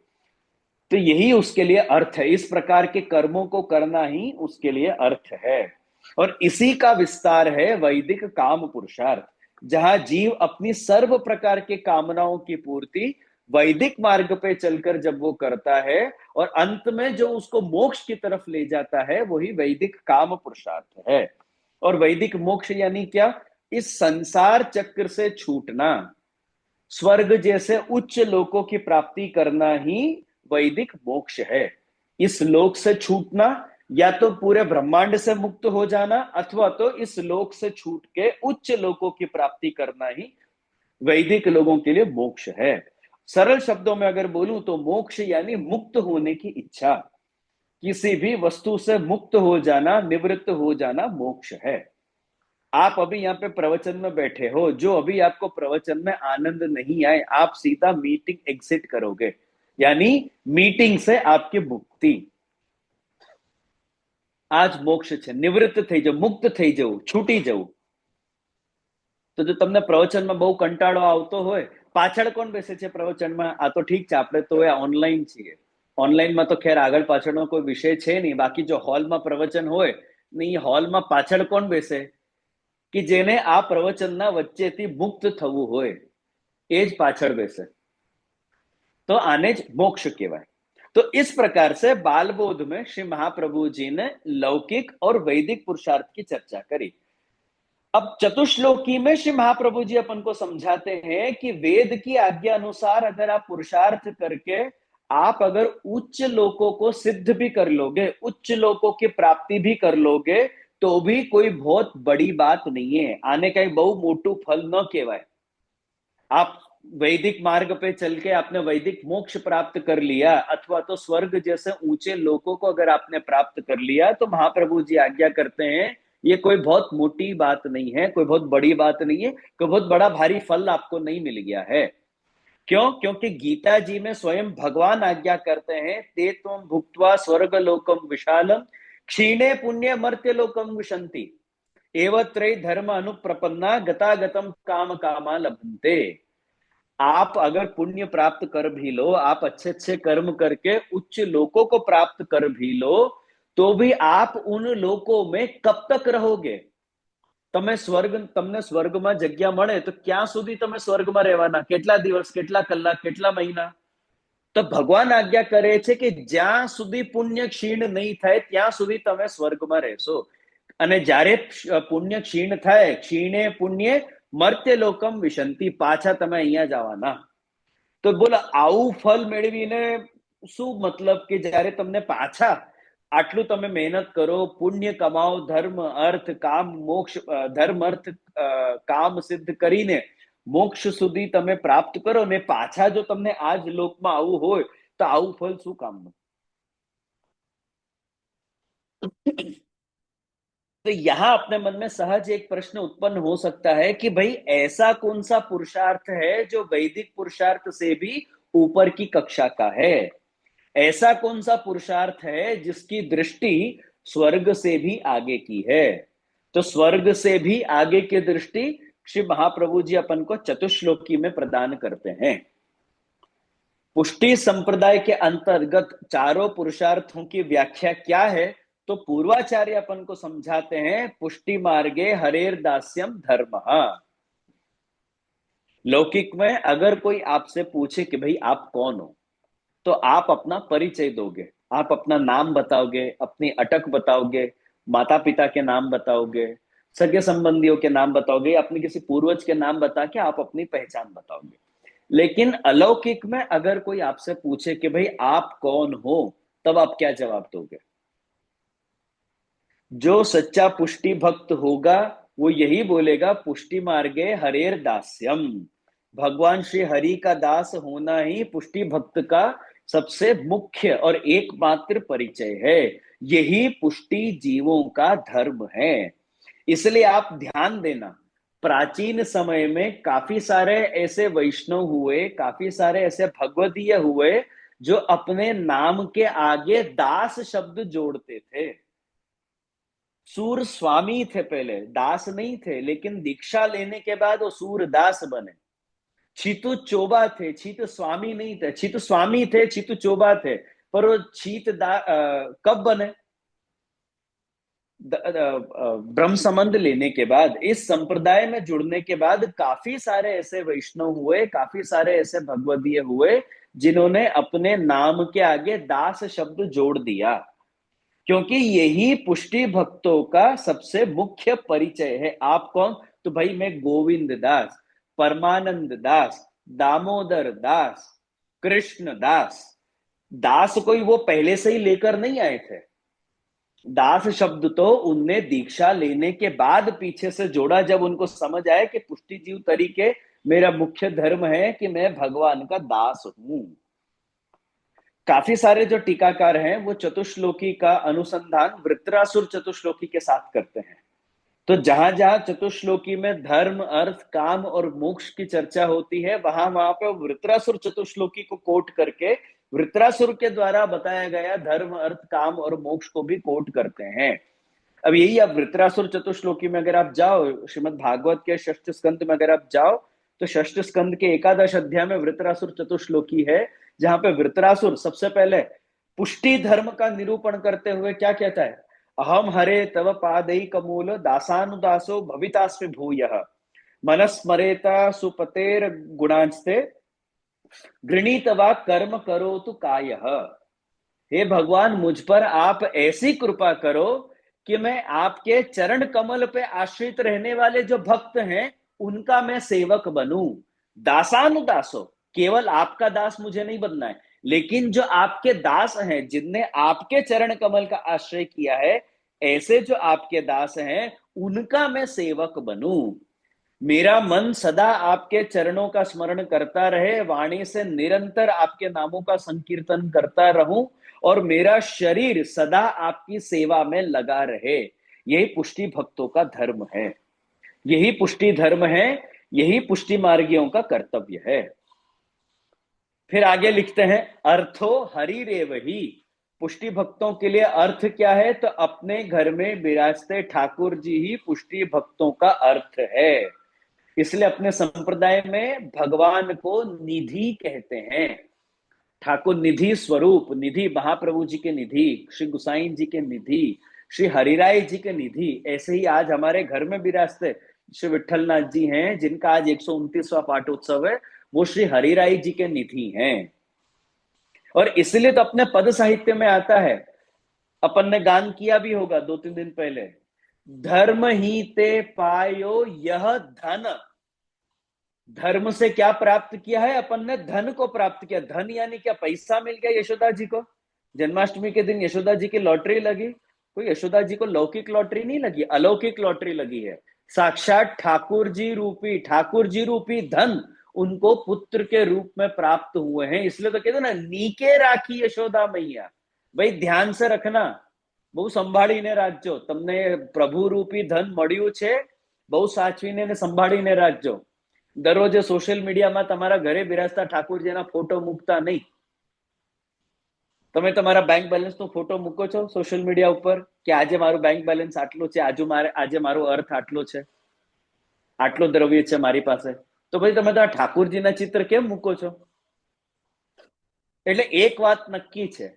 तो यही उसके लिए अर्थ है। इस प्रकार के कर्मों को करना ही उसके लिए अर्थ है। और इसी का विस्तार है वैदिक काम पुरुषार्थ, जहां जीव अपनी सर्व प्रकार के कामनाओं की पूर्ति वैदिक मार्ग पे चलकर जब वो करता है, और अंत में जो उसको मोक्ष की तरफ ले जाता है, वही वैदिक काम पुरुषार्थ है। और वैदिक मोक्ष यानी क्या? इस संसार चक्र से छूटना, स्वर्ग जैसे उच्च लोकों की प्राप्ति करना ही वैदिक मोक्ष है। इस लोक से छूटना, या तो पूरे ब्रह्मांड से मुक्त हो जाना, अथवा तो इस लोक से छूट के उच्च लोकों की प्राप्ति करना ही वैदिक लोगों के लिए मोक्ष है। सरल शब्दों में अगर बोलूं तो मोक्ष यानी मुक्त होने की इच्छा, किसी भी वस्तु से मुक्त हो जाना, निवृत्त हो जाना मोक्ष है। आप अभी यहाँ पे प्रवचन में बैठे हो, जो अभी आपको प्रवचन में आनंद नहीं आए, आप सीधा मीटिंग एग्जिट करोगे, यानी मीटिंग से आपकी मुक्ति। આજ મોક્ષ છે, નિવૃત્ત થઈ જવું, મુક્ત થઈ જવું, છૂટી જવું। તો જો તમને પ્રવચનમાં બહુ કંટાળો આવતો હોય, પાછળ કોણ બેસે છે પ્રવચનમાં? આ તો ઠીક છે, આપણે તો ઓનલાઈન છીએ, ઓનલાઈનમાં તો ખેર આગળ પાછળનો કોઈ વિષય છે નહીં। બાકી જો હોલમાં પ્રવચન હોય ને, એ હોલમાં પાછળ કોણ બેસે? કે જેને આ પ્રવચનના વચ્ચેથી મુક્ત થવું હોય, એ જ પાછળ બેસે। तो आने ज मोक्ष कहेवाय। तो इस प्रकार से बाल बोध में श्री महाप्रभु जी ने लौकिक और वैदिक पुरुषार्थ की चर्चा करी। अब चतुश्लोकी में श्री महाप्रभु जी अपन को समझाते हैं कि वेद की आज्ञा अनुसार अगर आप पुरुषार्थ करके आप अगर उच्च लोकों को सिद्ध भी कर लोगे, उच्च लोकों की प्राप्ति भी कर लोगे, तो भी कोई बहुत बड़ी बात नहीं है। आने का बहु मोटू फल न कहवाय। आप वैदिक मार्ग पे चल के आपने वैदिक मोक्ष प्राप्त कर लिया, अथवा तो स्वर्ग जैसे ऊंचे लोकों को अगर आपने प्राप्त कर लिया, तो महाप्रभु जी आज्ञा करते हैं ये कोई बहुत मोटी बात नहीं है, कोई बहुत बड़ी बात नहीं है, कोई बहुत बड़ा भारी फल आपको नहीं मिल गया है। क्यों? क्योंकि गीता जी में स्वयं भगवान आज्ञा करते हैं, ते त्वं भुक्त्वा स्वर्ग लोकम विशालम क्षीणे पुण्य मर्त्य लोकम विशंति एवत्रय धर्म अनुप्रपन्ना गतागतम काम कामा लभन्ते। आप अगर पुण्य प्राप्त कर भी लो, आप अच्छे अच्छे कर्म करके उच्च लोकों को प्राप्त कर भी लो, तो भी आप उन लोकों में कब तक रहोगे? તમે સ્વર્ગ, તમને સ્વર્ગમાં જગ્યા મળે તો ક્યાં સુધી તમે સ્વર્ગમાં રહેવાના? કેટલા દિવસ, કેટલા કલાક, કેટલા મહિના? તો ભગવાન આज्ञा કરે છે કે જ્યાં સુધી પુણ્ય ક્ષીણ નહીં થાય ત્યાં સુધી તમે સ્વર્ગમાં રહેશો। અને જ્યારે પુણ્ય ક્ષીણ થાય, ક્ષીણે પુણ્ય મર્ત્ય લોકમ વિશંતિ, પાછા તમે અહીંયા જવાના। તો બોલો આવું ફલ મેળવીને શું મતલબ કે જ્યારે તમને પાછા આટલું તમે મહેનત કરો, પુણ્ય કમાઓ, ધર્મ અર્થ કામ મોક્ષ, ધર્મ અર્થ કામ સિદ્ધ કરીને મોક્ષ સુધી તમે પ્રાપ્ત કરો ને, પાછા જો તમને આ જ લોકમાં આવવું હોય તો આવું ફલ શું કામનું? तो यहां अपने मन में सहज एक प्रश्न उत्पन्न हो सकता है कि भाई ऐसा कौन सा पुरुषार्थ है जो वैदिक पुरुषार्थ से भी ऊपर की कक्षा का है? ऐसा कौन सा पुरुषार्थ है जिसकी दृष्टि स्वर्ग से भी आगे की है? तो स्वर्ग से भी आगे की दृष्टि श्री महाप्रभु जी अपन को चतुश्लोकी में प्रदान करते हैं। पुष्टि संप्रदाय के अंतर्गत चारों पुरुषार्थों की व्याख्या क्या है? तो पूर्वाचार्य अपन को समझाते हैं, पुष्टि मार्गे हरेर दास्यम धर्म। लौकिक में अगर कोई आपसे पूछे कि भाई आप कौन हो, तो आप अपना परिचय दोगे, आप अपना नाम बताओगे, अपनी अटक बताओगे, माता पिता के नाम बताओगे, सगे संबंधियों के नाम बताओगे, अपने किसी पूर्वज के नाम बता के आप अपनी पहचान बताओगे। लेकिन अलौकिक में अगर कोई आपसे पूछे कि भाई आप कौन हो, तब आप क्या जवाब दोगे? जो सच्चा पुष्टि भक्त होगा वो यही बोलेगा, पुष्टि मार्गे हरेर दास्यम। भगवान श्री हरि का दास होना ही पुष्टि भक्त का सबसे मुख्य और एकमात्र परिचय है। यही पुष्टि जीवों का धर्म है। इसलिए आप ध्यान देना, प्राचीन समय में काफी सारे ऐसे वैष्णव हुए, काफी सारे ऐसे भगवदीय हुए जो अपने नाम के आगे दास शब्द जोड़ते थे। सूर स्वामी थे, पहले दास नहीं थे, लेकिन दीक्षा लेने के बाद वो सूरदास बने। छीतु चोबा थे, छीतु स्वामी नहीं थे, छीतु स्वामी थे, छीतु चोबा थे, पर वो कब बने? ब्रह्म संबंध लेने के बाद, इस संप्रदाय में जुड़ने के बाद काफी सारे ऐसे वैष्णव हुए, काफी सारे ऐसे भगवदीय हुए जिन्होंने अपने नाम के आगे दास शब्द जोड़ दिया, क्योंकि यही पुष्टि भक्तों का सबसे मुख्य परिचय है। आप कौन? तो भाई मैं गोविंद दास, परमानंद दास, दामोदर दास, कृष्ण दास। दास कोई वो पहले से ही लेकर नहीं आए थे। दास शब्द तो उनने दीक्षा लेने के बाद पीछे से जोड़ा, जब उनको समझ आया कि पुष्टि जीव तरीके मेरा मुख्य धर्म है कि मैं भगवान का दास हूं। काफी सारे जो टीकाकार हैं वो चतुश्लोकी का अनुसंधान वृत्रासुर चतुश्लोकी के साथ करते हैं। तो जहां जहां चतुश्लोकी में धर्म, अर्थ, काम और मोक्ष की चर्चा होती है, वहां वहां पे वृत्रासुर चतुश्लोकी को कोट करके वृत्रासुर के द्वारा बताया गया धर्म, अर्थ, काम और मोक्ष को भी कोट करते हैं। अब यही, अब वृत्रासुर चतुश्लोकी में अगर आप जाओ, श्रीमद् भागवत के षष्ठ स्कंद में अगर आप जाओ, तो षष्ठ स्कंद के एकादश अध्याय में वृत्रासुर चतुश्लोकी है, जहां पे वृत्रासुर सबसे पहले पुष्टि धर्म का निरूपण करते हुए क्या कहता है? अहम हरे तव पादैक मूल दासानुदासो भवितास्मि भूयः मनस्मरेता सुपतेर गुणांस्ते गृणीतवा कर्म करो तु कायः। हे भगवान, मुझ पर आप ऐसी कृपा करो कि मैं आपके चरण कमल पे आश्रित रहने वाले जो भक्त हैं उनका मैं सेवक बनूं। दासानुदासो, केवल आपका दास मुझे नहीं बनना है, लेकिन जो आपके दास हैं, जिनने आपके चरण कमल का आश्रय किया है, ऐसे जो आपके दास हैं उनका मैं सेवक बनूं। मेरा मन सदा आपके चरणों का स्मरण करता रहे, वाणी से निरंतर आपके नामों का संकीर्तन करता रहूं, और मेरा शरीर सदा आपकी सेवा में लगा रहे। यही पुष्टि भक्तों का धर्म है, यही पुष्टि धर्म है, यही पुष्टि मार्गियों का कर्तव्य है। फिर आगे लिखते हैं, अर्थो हरिरेव ही। पुष्टि भक्तों के लिए अर्थ क्या है? तो अपने घर में विराजते ठाकुर जी ही पुष्टि भक्तों का अर्थ है। इसलिए अपने संप्रदाय में भगवान को निधि कहते हैं। ठाकुर निधि स्वरूप, निधि महाप्रभु जी के निधि, श्री गुसाई जी के निधि, श्री हरिराय जी के निधि। ऐसे ही आज हमारे घर में विराजते श्री विठलनाथ जी हैं, जिनका आज 129वां पाठोत्सव है, वो श्री हरिराय जी के निधि हैं। और इसलिए तो अपने पद साहित्य में आता है, अपन ने गान किया भी होगा 2-3 दिन पहले, धर्म ही ते पायो यह धन। धर्म से क्या प्राप्त किया है? अपन ने धन को प्राप्त किया। धन यानी क्या? पैसा मिल गया यशोदा जी को। जन्माष्टमी के दिन यशोदा जी की लॉटरी लगी। कोई यशोदा जी को लौकिक लॉटरी नहीं लगी, अलौकिक लॉटरी लगी है। साक्षात ठाकुर जी रूपी धन उनको पुत्र के रूप में प्राप्त हुए हैं। इसलिए तो कहते ना, नीके राखी यशोदा मैया। भाई ध्यान से रखना, बहु संभाळीने રાખજો। તમને પ્રભુ રૂપી ધન મળ્યું છે, બહુ સાચવીને સંભાળીને રાખજો। દરરોજ સોશિયલ મીડિયામાં તમારા ઘરે બિરાજતા ઠાકોરજીના ફોટો મૂકતા નહીં। તમે તમારા બેંક બેલેન્સનો ફોટો મૂકો છો સોશિયલ મીડિયા ઉપર કે આજે મારું બેંક બેલેન્સ આટલું છે, આજે મારો અર્થ આટલો છે, આટલો દ્રવ્ય છે મારી પાસે, તો પછી તમે તમારા ઠાકોરજીના ચિત્ર કેમ મૂકો છો? એટલે એક વાત નક્કી છે,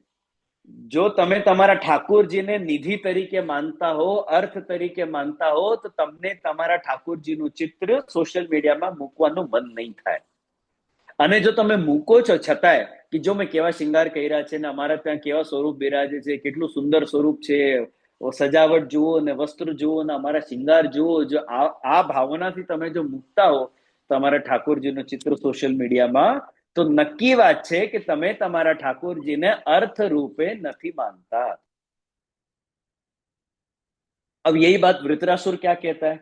જો તમે તમારા ઠાકોરજીને નિધિ તરીકે માનતા હો, અર્થ તરીકે માનતા હો, તો તમને તમારા ઠાકોરજીનું ચિત્ર સોશિયલ મીડિયામાં મૂકવાનું મન નહીં થાય। અને જો તમે મૂકો છો છતાંય કે જો મેં કેવા શિંગાર કર્યા છે ને અમારા ત્યાં કેવા સ્વરૂપ બિરાજે છે, કેટલું સુંદર સ્વરૂપ છે, સજાવટ જુઓ ને વસ્ત્ર જુઓ ને અમારા શિંગાર જુઓ, જો આ ભાવનાથી તમે જો મૂકતા હો તમારા ઠાકોરજીનું ચિત્ર સોશિયલ મીડિયામાં, तो नक्की बात है कि तमे तमारा ठाकुर जी ने अर्थ रूपे नहीं मानता। अब यही बात वृत्रासुर क्या कहता है?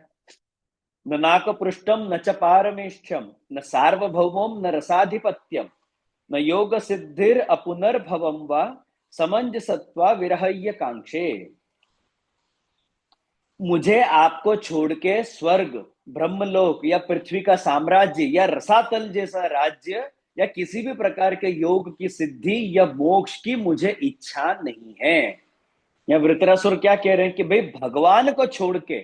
न नाक पृष्ठम न च पारमेष्ठ्यम न सार्वभौमम न रसाधिपत्यम न योग सिद्धिर अपुनर्भवम वा समंजसत्वा विरहय्य कांक्षे। मुझे आपको छोड़ के स्वर्ग, ब्रह्मलोक या पृथ्वी का साम्राज्य या रसातल जैसा राज्य या किसी भी प्रकार के योग की सिद्धि या मोक्ष की मुझे इच्छा नहीं है। या वृत्रासुर क्या कह रहे हैं कि भाई भगवान को छोड़ के,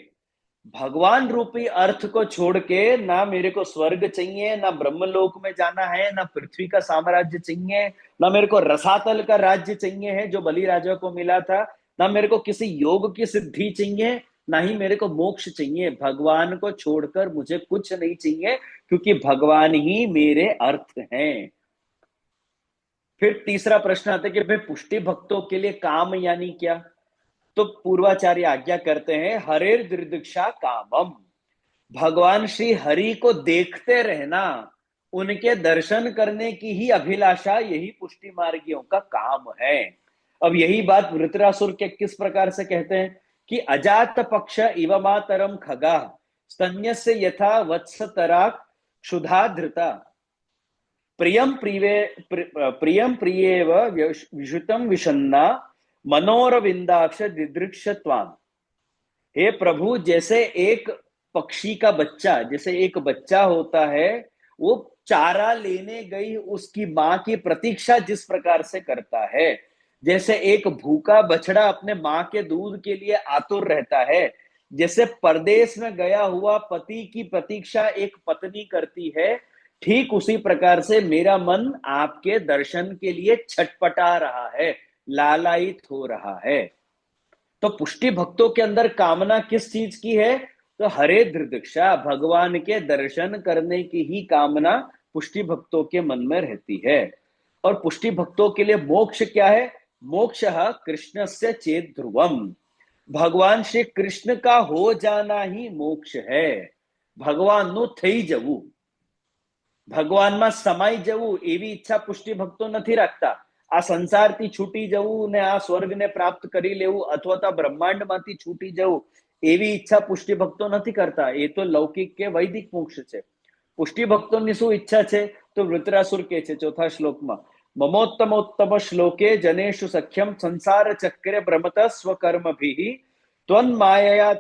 भगवान रूपी अर्थ को छोड़ के ना मेरे को स्वर्ग चाहिए, ना ब्रह्मलोक में जाना है, ना पृथ्वी का साम्राज्य चाहिए, ना मेरे को रसातल का राज्य चाहिए है जो बलि राजा को मिला था, ना मेरे को किसी योग की सिद्धि चाहिए, ना ही मेरे को मोक्ष चाहिए। भगवान को छोड़कर मुझे कुछ नहीं चाहिए, क्योंकि भगवान ही मेरे अर्थ हैं। फिर तीसरा प्रश्न आता है कि भाई पुष्टि भक्तों के लिए काम यानी क्या। तो पूर्वाचार्य आज्ञा करते हैं, हरेर दिदृक्षा कामम, भगवान श्री हरि को देखते रहना, उनके दर्शन करने की ही अभिलाषा, यही पुष्टि मार्गियों का काम है। अब यही बात वृत्रासुर के किस प्रकार से कहते हैं कि अजात पक्ष इव मातरम खगा स्तन्यस्य यथा वत्सतराक क्षुधा धृता प्रियम प्रियम प्रियेव विषुतम विषन्ना मनोरविंदाक्ष दिदृक्षत्वाम। हे प्रभु, जैसे एक पक्षी का बच्चा, जैसे एक बच्चा होता है, वो चारा लेने गई उसकी मां की प्रतीक्षा जिस प्रकार से करता है, जैसे एक भूखा बछड़ा अपने मां के दूध के लिए आतुर रहता है, जैसे परदेश में गया हुआ पति की प्रतीक्षा एक पत्नी करती है, ठीक उसी प्रकार से मेरा मन आपके दर्शन के लिए छटपटा रहा है, लालायित हो रहा है। तो पुष्टि भक्तों के अंदर कामना किस चीज की है? तो हरे दृदीक्षा, भगवान के दर्शन करने की ही कामना पुष्टि भक्तों के मन में रहती है। और पुष्टि भक्तों के लिए मोक्ष क्या है? मोक्ष कृष्ण से चेत ध्रुवम, भगवान श्री कृष्ण का हो जाना ही मोक्ष है। भगवान नु थई जवू, ભગવાનમાં સમાઈ જવું એવી ઈચ્છા પુષ્ટિ ભક્તો નથી રાખતા। આ સંસારથી છૂટી જવું ને આ સ્વર્ગને પ્રાપ્ત કરી લેવું અથવા તો બ્રહ્માંડમાંથી છૂટી જવું એવી ઈચ્છા પુષ્ટિ ભક્તો નથી કરતા। એ તો લૌકિક કે વૈદિક મોક્ષ છે। પુષ્ટિ ભક્તોની શું ઈચ્છા છે? તો વૃત્રાસુર કે છે ચોથા શ્લોકમાં, મમોત્તમોત્તમ શ્લોકે જનેષુ સખ્યમ સંસાર ચક્રે ભ્રમત સ્વકર્મભિઃ ત્વન્માયયા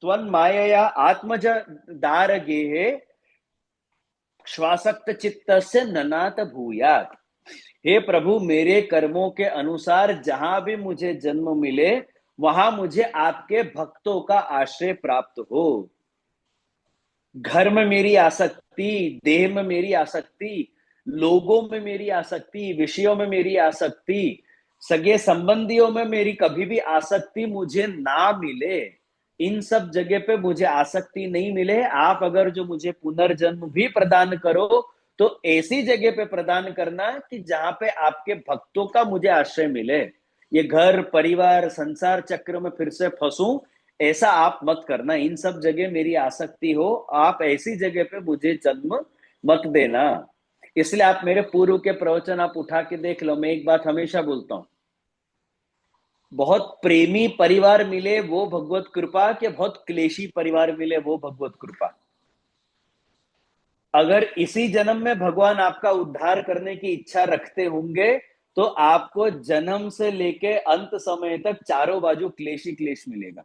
ત્વન્માયયા આત્મજ દારગેહે श्वासक्त चित्त से ननात भूयात। हे प्रभु, मेरे कर्मों के अनुसार जहां भी मुझे जन्म मिले वहां मुझे आपके भक्तों का आश्रय प्राप्त हो। घर में मेरी आसक्ति, देह में मेरी आसक्ति, लोगों में मेरी आसक्ति, विषयों में मेरी आसक्ति, सगे संबंधियों में मेरी कभी भी आसक्ति मुझे ना मिले। इन सब जगह पे मुझे आसक्ति नहीं मिले। आप अगर जो मुझे पुनर्जन्म भी प्रदान करो तो ऐसी जगह पे प्रदान करना कि जहां पे आपके भक्तों का मुझे आश्रय मिले। ये घर परिवार संसार चक्र में फिर से फंसूं, ऐसा आप मत करना। इन सब जगह मेरी आसक्ति हो, आप ऐसी जगह पे मुझे जन्म मत देना। इसलिए आप मेरे पूर्व के प्रवचन आप उठा के देख लो। मैं एक बात हमेशा बोलता हूं, बहुत प्रेमी परिवार मिले वो भगवत कृपा, के बहुत क्लेशी परिवार मिले वो भगवत कृपा। अगर इसी जन्म में भगवान आपका उद्धार करने की इच्छा रखते होंगे तो आपको जन्म से लेके अंत समय तक चारों बाजू क्लेशी क्लेश मिलेगा,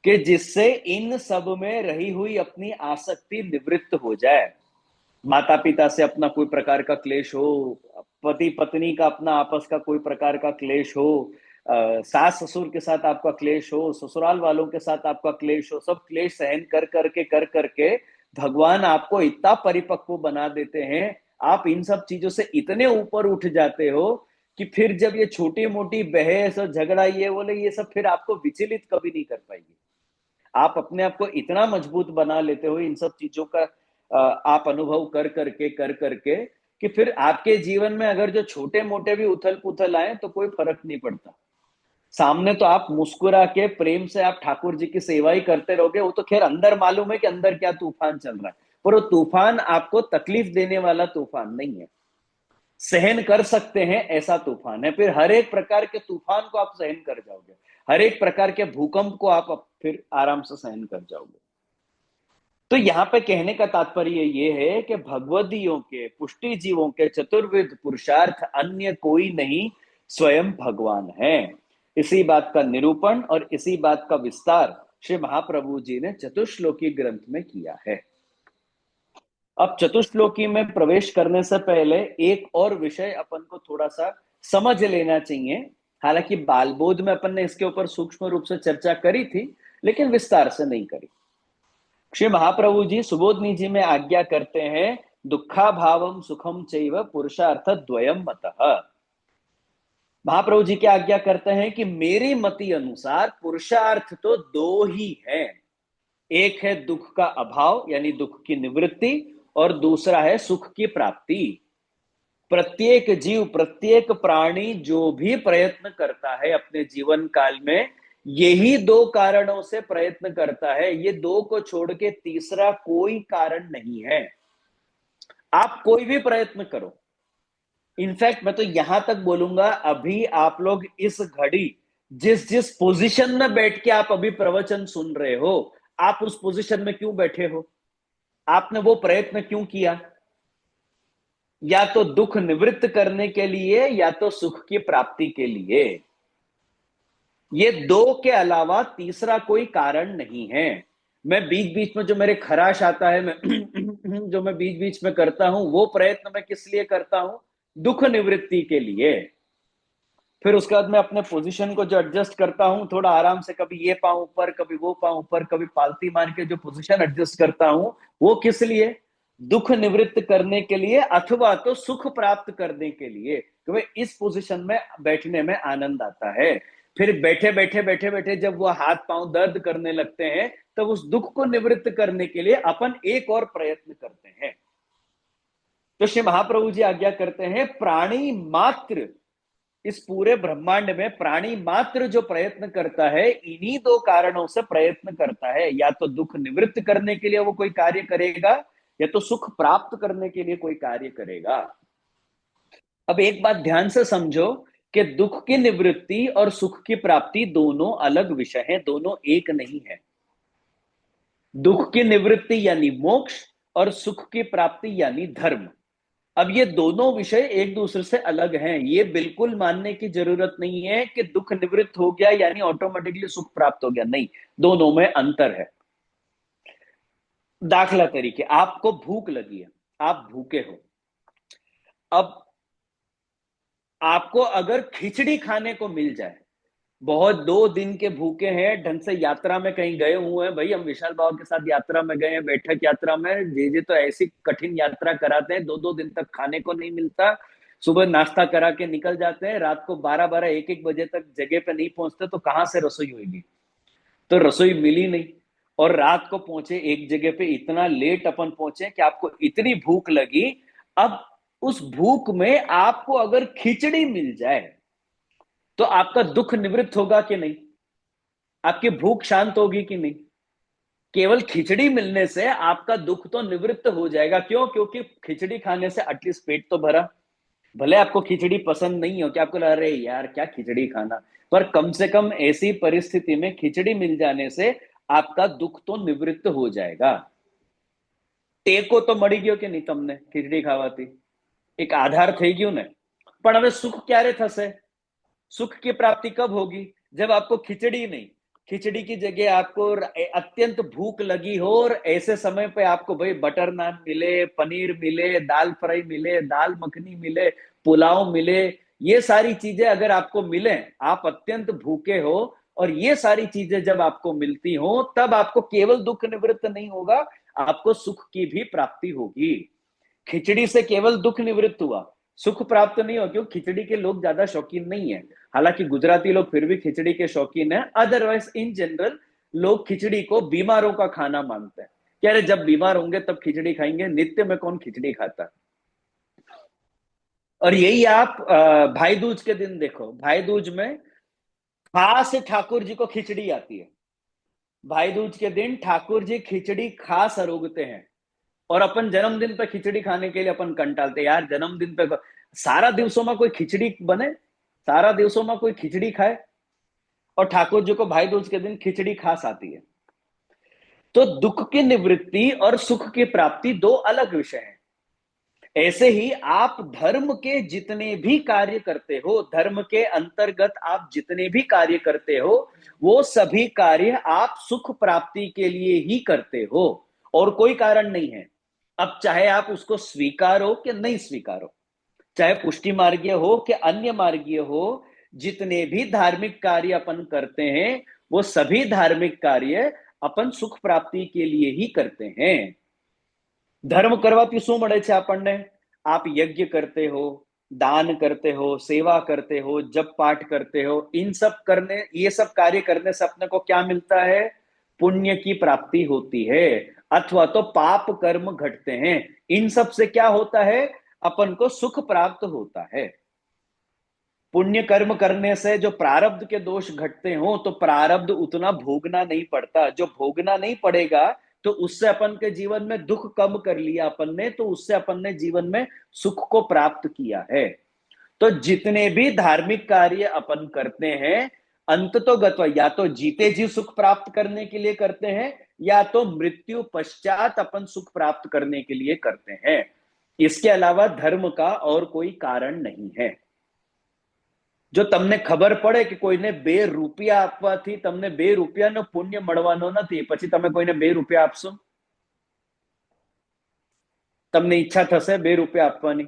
कि जिससे इन सब में रही हुई अपनी आसक्ति निवृत्त हो जाए। माता पिता से अपना कोई प्रकार का क्लेश हो, पति पत्नी का अपना आपस का कोई प्रकार का क्लेश हो, सास ससुर के साथ आपका क्लेश हो, ससुराल वालों के साथ आपका क्लेश हो, सब क्लेश सहन कर करके भगवान आपको इतना परिपक्व बना देते हैं, आप इन सब चीजों से इतने ऊपर उठ जाते हो कि फिर जब ये छोटी मोटी बहस और झगड़ा ये बोले ये सब फिर आपको विचलित कभी नहीं कर पाएगी। आप अपने आप को इतना मजबूत बना लेते हो इन सब चीजों का आप अनुभव कर करके कि फिर आपके जीवन में अगर जो छोटे मोटे भी उथल पुथल आए तो कोई फर्क नहीं पड़ता। सामने तो आप मुस्कुरा के प्रेम से आप ठाकुर जी की सेवा ही करते रहोगे। वो तो खैर अंदर मालूम है कि अंदर क्या तूफान चल रहा है, पर वो तूफान आपको तकलीफ देने वाला तूफान नहीं है, सहन कर सकते हैं ऐसा तूफान है। फिर हर एक प्रकार के तूफान को आप सहन कर जाओगे, हर एक प्रकार के भूकंप को आप फिर आराम से सहन कर जाओगे। तो यहाँ पे कहने का तात्पर्य ये है कि भगवदियों के, पुष्टि जीवों के चतुर्विध पुरुषार्थ अन्य कोई नहीं, स्वयं भगवान है। इसी बात का निरूपण और इसी बात का विस्तार श्री महाप्रभु जी ने चतुश्लोकी ग्रंथ में किया है। अब चतुश्लोकी में प्रवेश करने से पहले एक और विषय अपन को थोड़ा सा समझ लेना चाहिए। हालांकि बालबोध में अपन ने इसके ऊपर सूक्ष्म रूप से चर्चा करी थी, लेकिन विस्तार से नहीं करी। श्री महाप्रभु जी सुबोधनी जी में आज्ञा करते हैं, दुखा भावम सुखम चैव पुरुषार्थ द्वयम मतः। महाप्रभु जी क्या आज्ञा करते हैं कि मेरी मति अनुसार पुरुषार्थ तो दो ही है। एक है दुख का अभाव यानी दुख की निवृत्ति, और दूसरा है सुख की प्राप्ति। प्रत्येक जीव, प्रत्येक प्राणी जो भी प्रयत्न करता है अपने जीवन काल में, यही दो कारणों से प्रयत्न करता है। ये दो को छोड़ के तीसरा कोई कारण नहीं है। आप कोई भी प्रयत्न करो, इनफैक्ट मैं तो यहां तक बोलूंगा, अभी आप लोग इस घड़ी जिस जिस पोजीशन में बैठ के आप अभी प्रवचन सुन रहे हो, आप उस पोजीशन में क्यों बैठे हो? आपने वो प्रयत्न क्यों किया? या तो दुख निवृत्त करने के लिए या तो सुख की प्राप्ति के लिए। ये दो के अलावा तीसरा कोई कारण नहीं है। मैं बीच बीच में जो मेरे खराश आता है, मैं जो मैं बीच बीच में करता हूं, वो प्रयत्न मैं किस लिए करता हूं? दुख निवृत्ति के लिए। फिर उसके बाद मैं अपने पोजीशन को जो एडजस्ट करता हूं थोड़ा आराम से, कभी ये पांव ऊपर, कभी वो पांव ऊपर, कभी पालती मार के जो पोजीशन एडजस्ट करता हूं, वो किस लिए? दुख निवृत्त करने के लिए, अथवा तो सुख प्राप्त करने के लिए, क्योंकि इस पोजीशन में बैठने में आनंद आता है। फिर बैठे बैठे बैठे बैठे जब वो हाथ पांव दर्द करने लगते हैं, तब उस दुख को निवृत्त करने के लिए अपन एक और प्रयत्न करते हैं। तो श्री महाप्रभु जी आज्ञा करते हैं, प्राणी मात्र, इस पूरे ब्रह्मांड में प्राणी मात्र जो प्रयत्न करता है, इन्हीं दो कारणों से प्रयत्न करता है। या तो दुख निवृत्त करने के लिए वो कोई कार्य करेगा, या तो सुख प्राप्त करने के लिए कोई कार्य करेगा। अब एक बात ध्यान से समझो कि दुख की निवृत्ति और सुख की प्राप्ति दोनों अलग विषय हैं, दोनों एक नहीं है। दुख की निवृत्ति यानी मोक्ष, और सुख की प्राप्ति यानी धर्म। अब ये दोनों विषय एक दूसरे से अलग हैं। ये बिल्कुल मानने की जरूरत नहीं है कि दुख निवृत्त हो गया यानी ऑटोमेटिकली सुख प्राप्त हो गया, नहीं, दोनों में अंतर है। दाखला तरीके, आपको भूख लगी है, आप भूखे हो। अब आपको अगर खिचड़ी खाने को मिल जाए, बहुत 2 दिन के भूखे हैं, ढंग से यात्रा में कहीं गए हुए हैं, भाई हम विशाल बाबा के साथ यात्रा में गए हैं, बैठक यात्रा में, जे तो ऐसी कठिन यात्रा कराते हैं, 2-2 दिन तक खाने को नहीं मिलता। सुबह नाश्ता करा के निकल जाते हैं, रात को 12-12 1-1 बजे तक जगह पे नहीं पहुंचते, तो कहां से रसोई होगी? तो रसोई मिली नहीं, और रात को पहुंचे एक जगह पे, इतना लेट अपन पहुंचे कि आपको इतनी भूख लगी। अब उस भूख में आपको अगर खिचड़ी मिल जाए, तो आपका दुख निवृत्त होगा कि नहीं? आपकी भूख शांत होगी कि नहीं? केवल खिचड़ी मिलने से आपका दुख तो निवृत्त हो जाएगा। क्यों? क्योंकि खिचड़ी खाने से एटलीस्ट पेट तो भरा। भले आपको खिचड़ी पसंद नहीं हो, कि आपको लग रहा है यार क्या खिचड़ी खाना, पर कम से कम ऐसी परिस्थिति में खिचड़ी मिल जाने से आपका दुख तो निवृत्त हो जाएगा। ટેકો તો મળી ગયો કે નહીં તમને ખીચડી ખાવાથી? એક આધાર થઈ ગયું ને? પણ હવે સુખ ક્યારે થશે? सुख की प्राप्ति कब होगी? जब आपको खिचड़ी नहीं, खिचड़ी की जगह आपको अत्यंत भूख लगी हो, और ऐसे समय पे आपको भाई बटर नान मिले, पनीर मिले, दाल फ्राई मिले, दाल मखनी मिले, पुलाव मिले, ये सारी चीजें अगर आपको मिले, आप अत्यंत भूखे हो, और ये सारी चीजें जब आपको मिलती हो, तब आपको केवल दुख निवृत्त नहीं होगा, आपको सुख की भी प्राप्ति होगी। खिचड़ी से केवल दुख निवृत्त हुआ, सुख प्राप्त नहीं हो, क्योंकि खिचड़ी के लोग ज्यादा शौकीन नहीं है। हालांकि गुजराती लोग फिर भी खिचड़ी के शौकीन है, अदरवाइज इन जनरल लोग खिचड़ी को बीमारों का खाना मानते हैं। कह रहे जब बीमार होंगे तब खिचड़ी खाएंगे, नित्य में कौन खिचड़ी खाता? और यही आप भाई दूज के दिन देखो, भाई दूज में खास ठाकुर जी को खिचड़ी आती है। भाई दूज के दिन ठाकुर जी खिचड़ी खास अरोगते हैं, और अपन जन्मदिन पे खिचड़ी खाने के लिए अपन कंटालते, यार जन्मदिन पे सारा दिवसों में कोई खिचड़ी बने, सारा दिवसों में कोई खिचड़ी खाए, और ठाकुर जी को भाई दूज के दिन खिचड़ी खास आती है। तो दुख की निवृत्ति और सुख की प्राप्ति दो अलग विषय हैं। ऐसे ही आप धर्म के जितने भी कार्य करते हो, धर्म के अंतर्गत आप जितने भी कार्य करते हो, वो सभी कार्य आप सुख प्राप्ति के लिए ही करते हो, और कोई कारण नहीं है। अब चाहे आप उसको स्वीकारो कि नहीं स्वीकारो, चाहे पुष्टि मार्गीय हो कि अन्य मार्गीय हो, जितने भी धार्मिक कार्य अपन करते हैं वो सभी धार्मिक कार्य अपन सुख प्राप्ति के लिए ही करते हैं। धर्म करवाती શું મળે છે આપણને? आप यज्ञ करते हो, दान करते हो, सेवा करते हो, जप पाठ करते हो, इन सब करने, ये सब कार्य करने से अपने को क्या मिलता है? पुण्य की प्राप्ति होती है, अथवा तो पाप कर्म घटते हैं। इन सब से क्या होता है? अपन को सुख प्राप्त होता है। पुण्य कर्म करने से जो प्रारब्ध के दोष घटते हो तो प्रारब्ध उतना भोगना नहीं पड़ता, जो भोगना नहीं पड़ेगा तो उससे अपन के जीवन में दुख कम कर लिया अपन ने, तो उससे अपन ने जीवन में सुख को प्राप्त किया है। तो जितने भी धार्मिक कार्य अपन करते हैं, अंत तो गत्वा या तो जीते जी सुख प्राप्त करने के लिए करते हैं, या तो मृत्यु पश्चात अपन सुख प्राप्त करने के लिए करते हैं। इसके अलावा धर्म का और कोई कारण नहीं है। જો તમને ખબર પડે કે કોઈને 2 રૂપિયા આપવાથી તમને 2 રૂપિયાનો પુણ્ય મળવાનો નથી, પછી તમે કોઈને 2 રૂપિયા આપશો? તમને ઈચ્છા થશે 2 રૂપિયા આપવાની?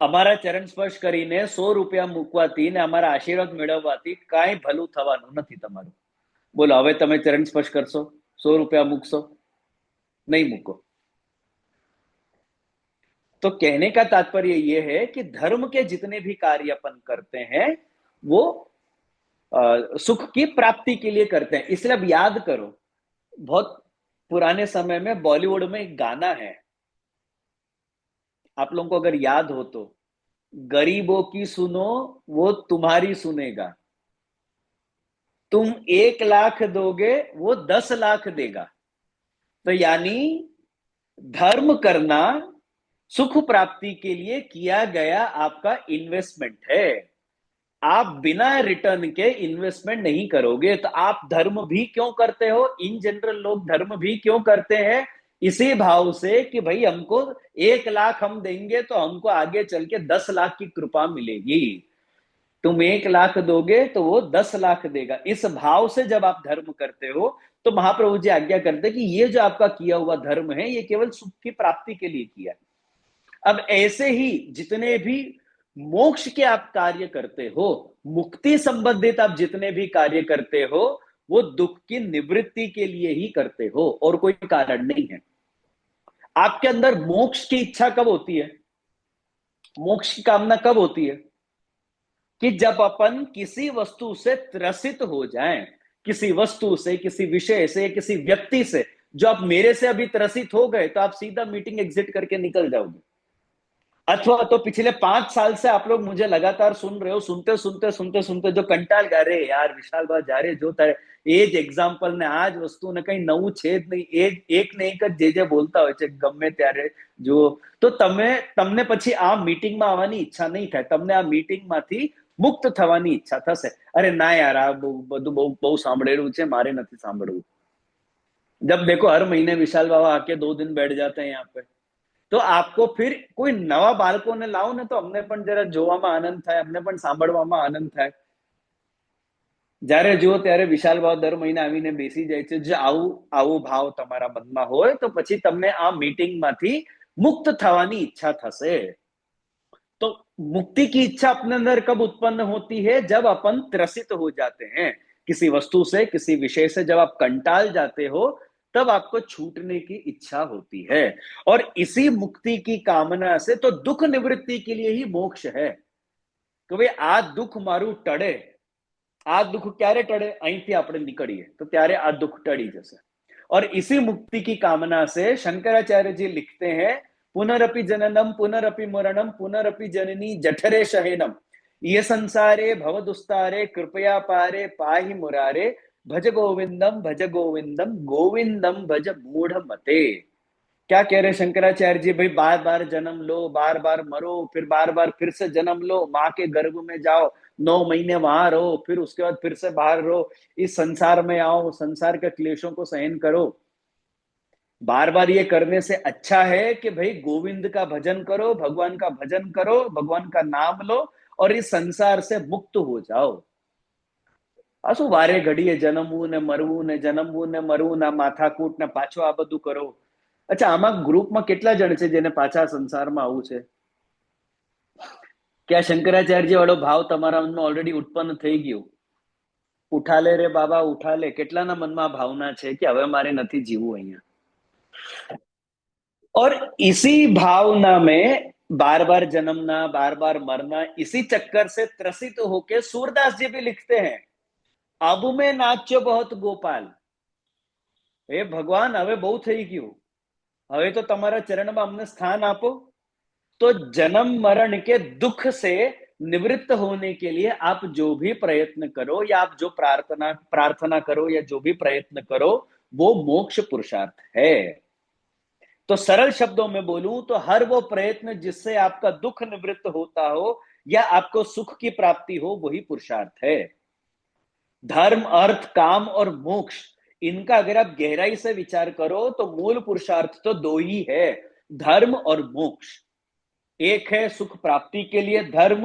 અમારા ચરણ સ્પર્શ કરીને 100 રૂપિયા મૂકવાથી ને અમારા આશીર્વાદ મેળવવાથી કાંઈ ભલું થવાનું નથી તમારું. બોલો, હવે તમે ચરણ સ્પર્શ કરશો? 100 રૂપિયા મૂકશો? नहीं મૂકો. तो कहने का तात्पर्य यह है कि धर्म के जितने भी कार्य अपन करते हैं वो सुख की प्राप्ति के लिए करते हैं। इसलिए अब याद करो, बहुत पुराने समय में बॉलीवुड में एक गाना है, आप लोगों को अगर याद हो तो, गरीबों की सुनो वो तुम्हारी सुनेगा, तुम 1 लाख दोगे वो 10 लाख देगा। तो यानी धर्म करना सुख प्राप्ति के लिए किया गया आपका इन्वेस्टमेंट है। आप बिना रिटर्न के इन्वेस्टमेंट नहीं करोगे। तो आप धर्म भी क्यों करते हो? इन जनरल लोग धर्म भी क्यों करते हैं? इसी भाव से कि भाई हमको 1 लाख हम देंगे तो हमको आगे चल के 10 लाख की कृपा मिलेगी। तुम 1 लाख दोगे तो वो 10 लाख देगा। इस भाव से जब आप धर्म करते हो तो महाप्रभु जी आज्ञा करते हैं कि ये जो आपका किया हुआ धर्म है ये केवल सुख की प्राप्ति के लिए किया है। अब ऐसे ही जितने भी मोक्ष के आप कार्य करते हो, मुक्ति संबंधित आप जितने भी कार्य करते हो, वो दुख की निवृत्ति के लिए ही करते हो, और कोई कारण नहीं है। आपके अंदर मोक्ष की इच्छा कब होती है? मोक्ष की कामना कब होती है? कि जब अपन किसी वस्तु से त्रसित हो जाएं, किसी वस्तु से, किसी विषय से, किसी व्यक्ति से। जो आप मेरे से अभी त्रसित हो गए तो आप सीधा मीटिंग एग्जिट करके निकल जाओगे। अथवा तो पिछले 5 साल से आप लोग मुझे लगातार सुन रहे हो, सुनते सुनते सुनते सुनते जो कंटाल गा रहे यार विशाल भाई जा रहे जो तारे एज एग्जाम्पल ने आज वस्तु ने कहीं नવું છે જ નહીં, એક ને એક જ જે બોલતા હોય છે ગમે ત્યારે જો, તો તમને પછી આ મીટિંગમાં આવવાની ઈચ્છા નહીં થાય, તમને આ મીટિંગમાંથી મુક્ત થવાની ઈચ્છા થશે। અરે ના યાર આ બધું બહુ સાંભળેલું છે, મારે નથી સાંભળવું। जब देखो हर महीने विशाल बाबा आके 2 दिन बैठ जाते हैं यहाँ पे, तो आपको फिर કોઈ નવા બાળકોને લાવો ને તો અમને પણ જરા જોવામાં આનંદ થાય, અમને પણ સાંભળવામાં આનંદ થાય। જ્યારે જુઓ ત્યારે વિશાલ ભાવ દર મહિને આવીને બેસી જાય છે। જો આવો ભાવ તમારા મનમાં હોય તો પછી તમને આ મીટિંગમાંથી મુક્ત થવાની ઈચ્છા થશે। तो मुक्ति की इच्छा अपने अंदर कब उत्पन्न होती है? जब अपन त्रसित हो जाते हैं किसी वस्तु से, किसी विषय से, जब आप कंटाल जाते हो तब आपको छूटने की इच्छा होती है। और इसी मुक्ति की कामना से तो दुख निवृत्ति के लिए ही मोक्ष है। तो भाई आ दुख मारू टड़े, आ दुख क्यारे टड़े? અહીંથી આપણે નીકળીએ તો ત્યારે આ दुख टड़ी जैसे। और इसी मुक्ति की कामना से शंकराचार्य जी लिखते हैं, पुनरपि जननम पुनरपि मरणम पुनरपि जननी जठरे शयनम, ये संसारे भव दुस्तारे कृपया पारे पाहि मुरारे, भज गोविंदम गोविंदम भज मूढ़ मते। क्या कह रहे शंकराचार्य जी, भाई बार बार जन्म लो, बार बार मरो, फिर बार बार फिर से जन्म लो, माँ के गर्भ में जाओ, 9 महीने वहां रहो, फिर उसके बाद फिर से बाहर रहो, इस संसार में आओ, संसार के क्लेशों को सहन करो। बार बार ये करने से अच्छा है कि भाई गोविंद का भजन करो, भगवान का भजन करो, भगवान का नाम लो, और इस संसार से मुक्त हो जाओ। શું વારે ઘડીએ જન્મવું ને મરવું ને જન્મવું ને મરવું ને માથાકૂટ ને પાછો આ બધું કરો? અચ્છા, આમાં ગ્રુપમાં કેટલા જણ છે જેને પાછા સંસારમાં આવું છે? કે આ શંકરાચાર્ય વાળો ભાવ તમારા મનમાં ઓલરેડી ઉત્પન્ન થઈ ગયું? ઉઠા લે રે બાબા ઉઠા લે, કેટલાના મનમાં આ ભાવના છે કે હવે મારે નથી જીવવું અહીંયા? और इसी भावना में बार बार जन्मना, बार बार मरना, इसी चक्कर से त्रसित होके सूरदास जी भी लिखते हैं, अब में नाच्यो बहुत गोपाल। हे भगवान, હવે બહુ થઈ ગયું, હવે તો તમારા ચરણમાં અમને સ્થાન આપો। तो जन्म मरण के दुख से निवृत्त होने के लिए आप जो भी प्रयत्न करो, या आप जो प्रार्थना प्रार्थना करो, या जो भी प्रयत्न करो, वो मोक्ष पुरुषार्थ है। तो सरल शब्दों में बोलूं तो हर वो प्रयत्न जिससे आपका दुख निवृत्त होता हो या आपको सुख की प्राप्ति हो, वही पुरुषार्थ है। धर्म, अर्थ, काम और मोक्ष, इनका अगर आप गहराई से विचार करो तो मूल पुरुषार्थ तो दो ही है, धर्म और मोक्ष। एक है सुख प्राप्ति के लिए धर्म,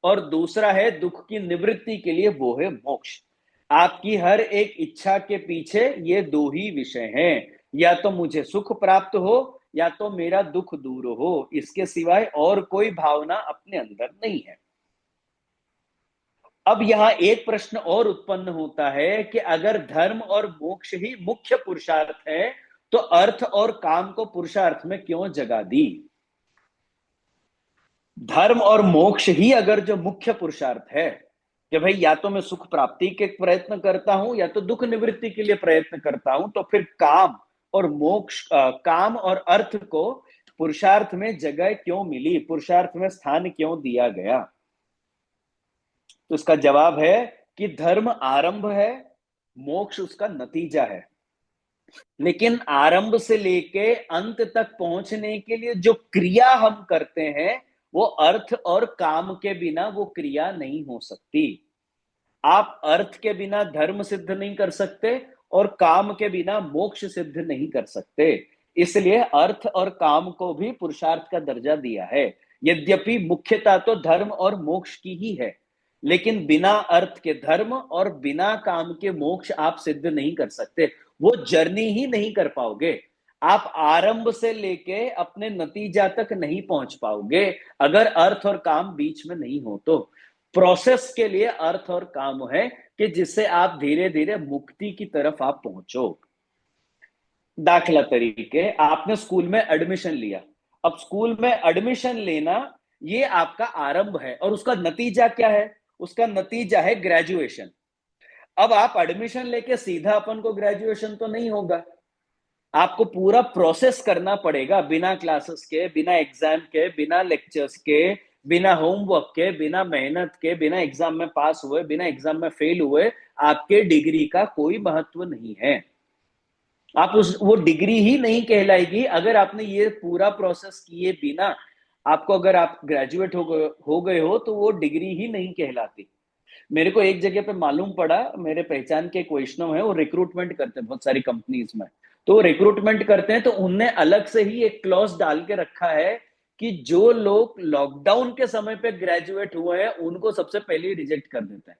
और दूसरा है दुख की निवृत्ति के लिए, वो है मोक्ष। आपकी हर एक इच्छा के पीछे ये दो ही विषय हैं, या तो मुझे सुख प्राप्त हो या तो मेरा दुख दूर हो, इसके सिवाय और कोई भावना अपने अंदर नहीं है। अब यहां एक प्रश्न और उत्पन्न होता है कि अगर धर्म और मोक्ष ही मुख्य पुरुषार्थ है, तो अर्थ और काम को पुरुषार्थ में क्यों जगह दी? धर्म और मोक्ष ही अगर जो मुख्य पुरुषार्थ है कि भाई या तो मैं सुख प्राप्ति के प्रयत्न करता हूं या तो दुख निवृत्ति के लिए प्रयत्न करता हूं, तो फिर काम और मोक्ष, काम और अर्थ को पुरुषार्थ में जगह क्यों मिली, पुरुषार्थ में स्थान क्यों दिया गया? तो इसका जवाब है कि धर्म आरंभ है, मोक्ष उसका नतीजा है। लेकिन आरंभ से लेके अंत तक पहुंचने के लिए जो क्रिया हम करते हैं, वो अर्थ और काम के बिना वो क्रिया नहीं हो सकती। आप अर्थ के बिना धर्म सिद्ध नहीं कर सकते और काम के बिना मोक्ष सिद्ध नहीं कर सकते। इसलिए अर्थ और काम को भी पुरुषार्थ का दर्जा दिया है। यद्यपि मुख्यता तो धर्म और मोक्ष की ही है, लेकिन बिना अर्थ के धर्म और बिना काम के मोक्ष आप सिद्ध नहीं कर सकते, वो जर्नी ही नहीं कर पाओगे। आप आरंभ से लेके अपने नतीजा तक नहीं पहुंच पाओगे अगर अर्थ और काम बीच में नहीं हो। तो प्रोसेस के लिए अर्थ और काम है कि जिससे आप धीरे धीरे मुक्ति की तरफ आप पहुंचो। दाखला तरीके, आपने स्कूल में एडमिशन लिया, अब स्कूल में एडमिशन लेना ये आपका आरंभ है, और उसका नतीजा क्या है? उसका नतीजा है ग्रेजुएशन। अब आप एडमिशन लेके सीधा अपन को ग्रेजुएशन तो नहीं होगा, आपको पूरा प्रोसेस करना पड़ेगा, बिना क्लासेस के, बिना एग्जाम के, बिना लेक्चर्स के, बिना होमवर्क के, बिना मेहनत के, बिना एग्जाम में पास हुए, बिना एग्जाम में फेल हुए आपके डिग्री का कोई महत्व नहीं है। आप उस वो डिग्री ही नहीं कहलाएगी अगर आपने ये पूरा प्रोसेस किए बिना, आपको अगर आप ग्रेजुएट हो गए हो तो वो डिग्री ही नहीं कहलाती। मेरे को एक जगह पे मालूम पड़ा, मेरे पहचान के एक वैष्णव है, वो रिक्रूटमेंट करते हैं बहुत सारी कंपनीज में। तो वो रिक्रूटमेंट करते हैं तो उनने अलग से ही एक क्लॉज डाल के रखा है कि जो लोग लॉकडाउन के समय पे ग्रेजुएट हुए हैं उनको सबसे पहले रिजेक्ट कर देते हैं।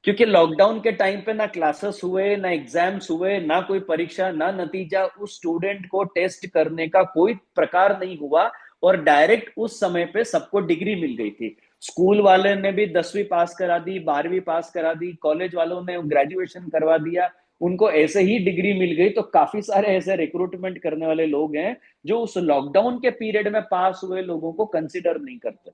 क्योंकि लॉकडाउन के टाइम पे ना क्लासेस हुए, ना एग्जाम्स हुए, ना कोई परीक्षा, ना नतीजा, उस स्टूडेंट को टेस्ट करने का कोई प्रकार नहीं हुआ, और डायरेक्ट उस समय पे सबको डिग्री मिल गई थी। स्कूल वाले ने भी 10वीं पास करा दी, 12वीं पास करा दी, कॉलेज वालों ने ग्रेजुएशन करवा दिया, उनको ऐसे ही डिग्री मिल गई। तो काफी सारे ऐसे रिक्रूटमेंट करने वाले लोग हैं जो उस लॉकडाउन के पीरियड में पास हुए लोगों को कंसिडर नहीं करते।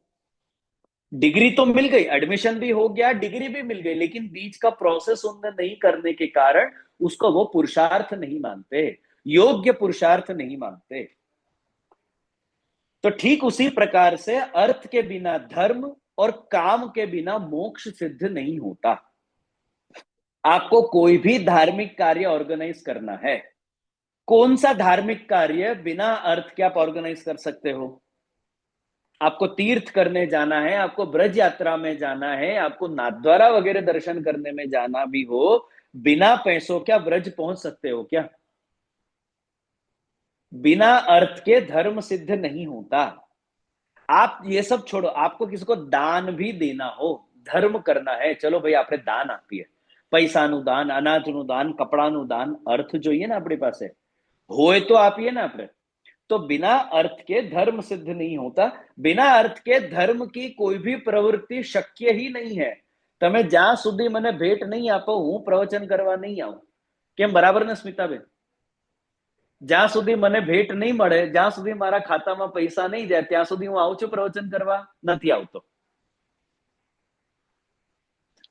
डिग्री तो मिल गई, एडमिशन भी हो गया, डिग्री भी मिल गई, लेकिन बीच का प्रोसेस उनने नहीं करने के कारण उसको वो पुरुषार्थ नहीं मानते, योग्य पुरुषार्थ नहीं मानते। तो ठीक उसी प्रकार से अर्थ के बिना धर्म और काम के बिना मोक्ष सिद्ध नहीं होता। आपको कोई भी धार्मिक कार्य ऑर्गेनाइज करना है, कौन सा धार्मिक कार्य बिना अर्थ के आप ऑर्गेनाइज कर सकते हो? आपको तीर्थ करने जाना है, आपको ब्रज यात्रा में जाना है, आपको नाथद्वारा वगैरह दर्शन करने में जाना भी हो, बिना पैसों क्या ब्रज पहुंच सकते हो क्या? बिना अर्थ के धर्म सिद्ध नहीं होता। आप ये सब छोड़ो, आपको किसी को दान भी देना हो, धर्म करना है, चलो भाई आपने दान આપીએ, પૈસા નું દાન, અનાજ નું દાન, કપડા નું દાન, अर्थ જોઈએ ને આપણી પાસે, હોય તો આપીએ ને આપણે। तो बिना अर्थ के धर्म सिद्ध नहीं होता। बिना अर्थ के धर्म की कोई भी प्रवृत्ति शक्य ही नहीं है। તમે જ્યાં સુધી મને ભેટ નહીં આપો, હું પ્રવચન કરવા નહીં આવું। કેમ, બરાબર ને સ્મિતાબેન? જ્યાં સુધી મને ભેટ નહીં મળે, જ્યાં સુધી મારા ખાતામાં પૈસા નહીં જાય, ત્યાં સુધી હું આવું છું પ્રવચન કરવા? નથી આવતો।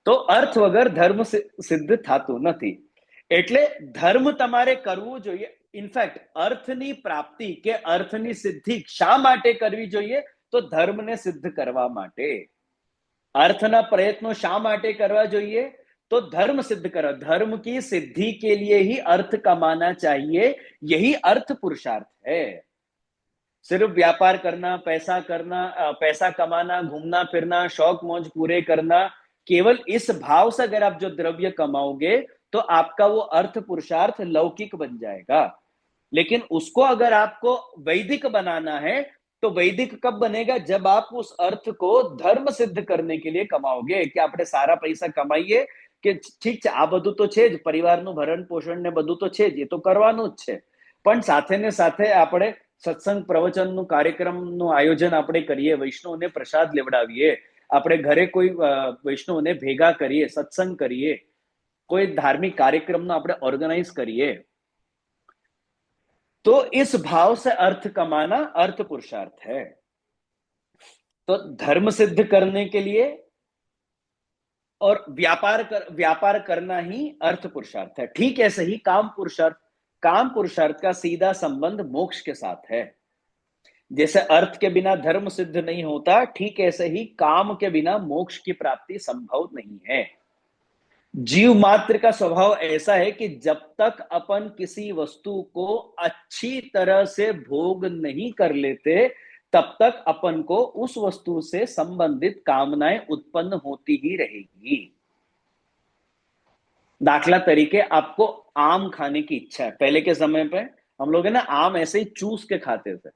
તો अर्थ વગર ધર્મ સિદ્ધ થતું નથી। એટલે ધર્મ તમારે કરવું જોઈએ। ઇનફેક્ટ અર્થની પ્રાપ્તિ કે અર્થની સિદ્ધિ શા માટે કરવી જોઈએ? તો ધર્મને સિદ્ધ કરવા માટે। અર્થના પ્રયત્નો શા માટે કરવા જોઈએ? तो धर्म सिद्ध करो। धर्म की सिद्धि के लिए ही अर्थ कमाना चाहिए, यही अर्थ पुरुषार्थ है। सिर्फ व्यापार करना, पैसा कमाना, घूमना फिरना, शौक मौज पूरे करना, केवल इस भाव से अगर आप जो द्रव्य कमाओगे तो आपका वो अर्थ पुरुषार्थ लौकिक बन जाएगा। लेकिन उसको अगर आपको वैदिक बनाना है तो वैदिक कब बनेगा? जब आप उस अर्थ को धर्म सिद्ध करने के लिए कमाओगे। कि આપણે સારા પૈસા કમાઈએ, કે ઠીક છે આ બધું તો છે જ, પરિવારનું ભરણ પોષણ ને બધું તો છે જ, એ તો કરવાનું જ છે, પણ સાથે ને સાથે આપણે સત્સંગ પ્રવચનનું કાર્યક્રમનું આયોજન આપણે કરીએ, વૈષ્ણવને પ્રસાદ લેવડાવીએ, આપણે ઘરે કોઈ વૈષ્ણવને ભેગા કરીએ, સત્સંગ કરીએ, કોઈ ધાર્મિક કાર્યક્રમનો આપણે ઓર્ગેનાઇઝ કરીએ, तो इस भाव से अर्थ कमाना अर्थ पुरुषार्थ है। तो धर्म सिद्ध करने के लिए और व्यापार करना ही अर्थ पुरुषार्थ है। ठीक ऐसे ही काम पुरुषार्थ का सीधा संबंध मोक्ष के साथ है। जैसे अर्थ के बिना धर्म सिद्ध नहीं होता, ठीक ऐसे ही काम के बिना मोक्ष की प्राप्ति संभव नहीं है। जीव मात्र का स्वभाव ऐसा है कि जब तक अपन किसी वस्तु को अच्छी तरह से भोग नहीं कर लेते, तब तक अपन को उस वस्तु से संबंधित कामनाएं उत्पन्न होती ही रहेगी। दाखला तरीके, आपको आम खाने की इच्छा है। पहले के समय पे हम लोग है ना आम ऐसे ही चूस के खाते थे।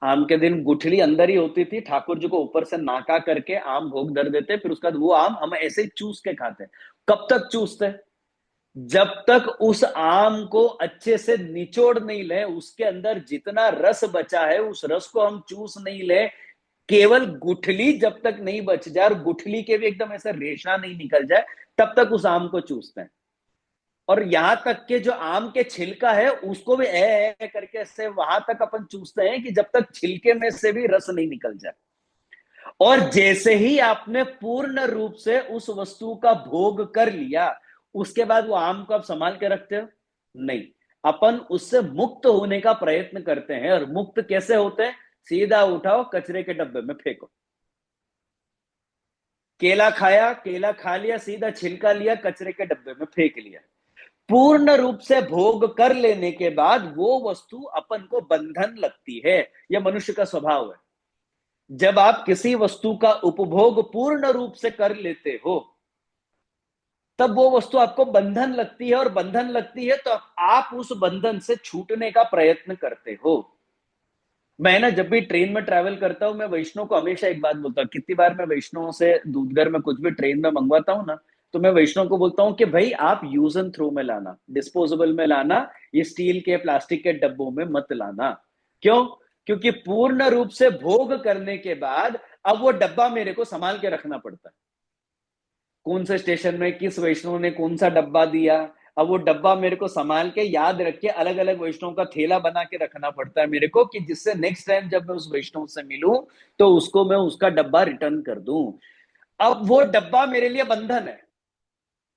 आम के दिन गुठली अंदर ही होती थी, ठाकुर जी को ऊपर से नाका करके आम भोग धर देते, फिर उसके बाद वो आम हम ऐसे ही चूस के खाते। कब तक चूसते? जब तक उस आम को अच्छे से निचोड़ नहीं ले, उसके अंदर जितना रस बचा है उस रस को हम चूस नहीं ले, केवल गुठली जब तक नहीं बच जाए और गुठली के भी एकदम ऐसा रेशा नहीं निकल जाए, तब तक उस आम को चूसते हैं। और यहां तक के जो आम के छिलका है उसको भी ए करके ऐसे वहां तक अपन चूसते हैं कि जब तक छिलके में से भी रस नहीं निकल जाए। और जैसे ही आपने पूर्ण रूप से उस वस्तु का भोग कर लिया, उसके बाद वो आम को आप संभाल के रखते हो? नहीं, अपन उससे मुक्त होने का प्रयत्न करते हैं। और मुक्त कैसे होते हैं? सीधा उठाओ, कचरे के डब्बे में फेंको। केला खाया, केला खा लिया, सीधा छिलका लिया, कचरे के डब्बे में फेंक लिया। पूर्ण रूप से भोग कर लेने के बाद वो वस्तु अपन को बंधन लगती है। यह मनुष्य का स्वभाव है। जब आप किसी वस्तु का उपभोग पूर्ण रूप से कर लेते हो, तब वो वस्तु आपको बंधन लगती है, और बंधन लगती है तो आप उस बंधन से छूटने का प्रयत्न करते हो। मैं ना जब भी ट्रेन में ट्रैवल करता हूं, मैं वैष्णव को हमेशा एक बात बोलता हूं। कितनी बार मैं वैष्णव से दूधगर में कुछ भी ट्रेन में मंगवाता हूं ना, तो मैं वैष्णव को बोलता हूं कि भाई आप यूज एंड थ्रो में लाना, डिस्पोजेबल में लाना, ये स्टील के प्लास्टिक के डब्बों में मत लाना। क्यों? क्योंकि पूर्ण रूप से भोग करने के बाद अब वो डब्बा मेरे को संभाल के रखना पड़ता है। कौन से स्टेशन में किस वैष्णव ने कौन सा डब्बा दिया, अब वो डब्बा मेरे को संभाल के याद रख के अलग अलग वैष्णव का थैला बना के रखना पड़ता है मेरे को, कि जिससे नेक्स्ट टाइम जब मैं उस वैष्णव से मिलूं तो उसको मैं उसका डब्बा रिटर्न कर दूं। अब वो डब्बा मेरे लिए बंधन है,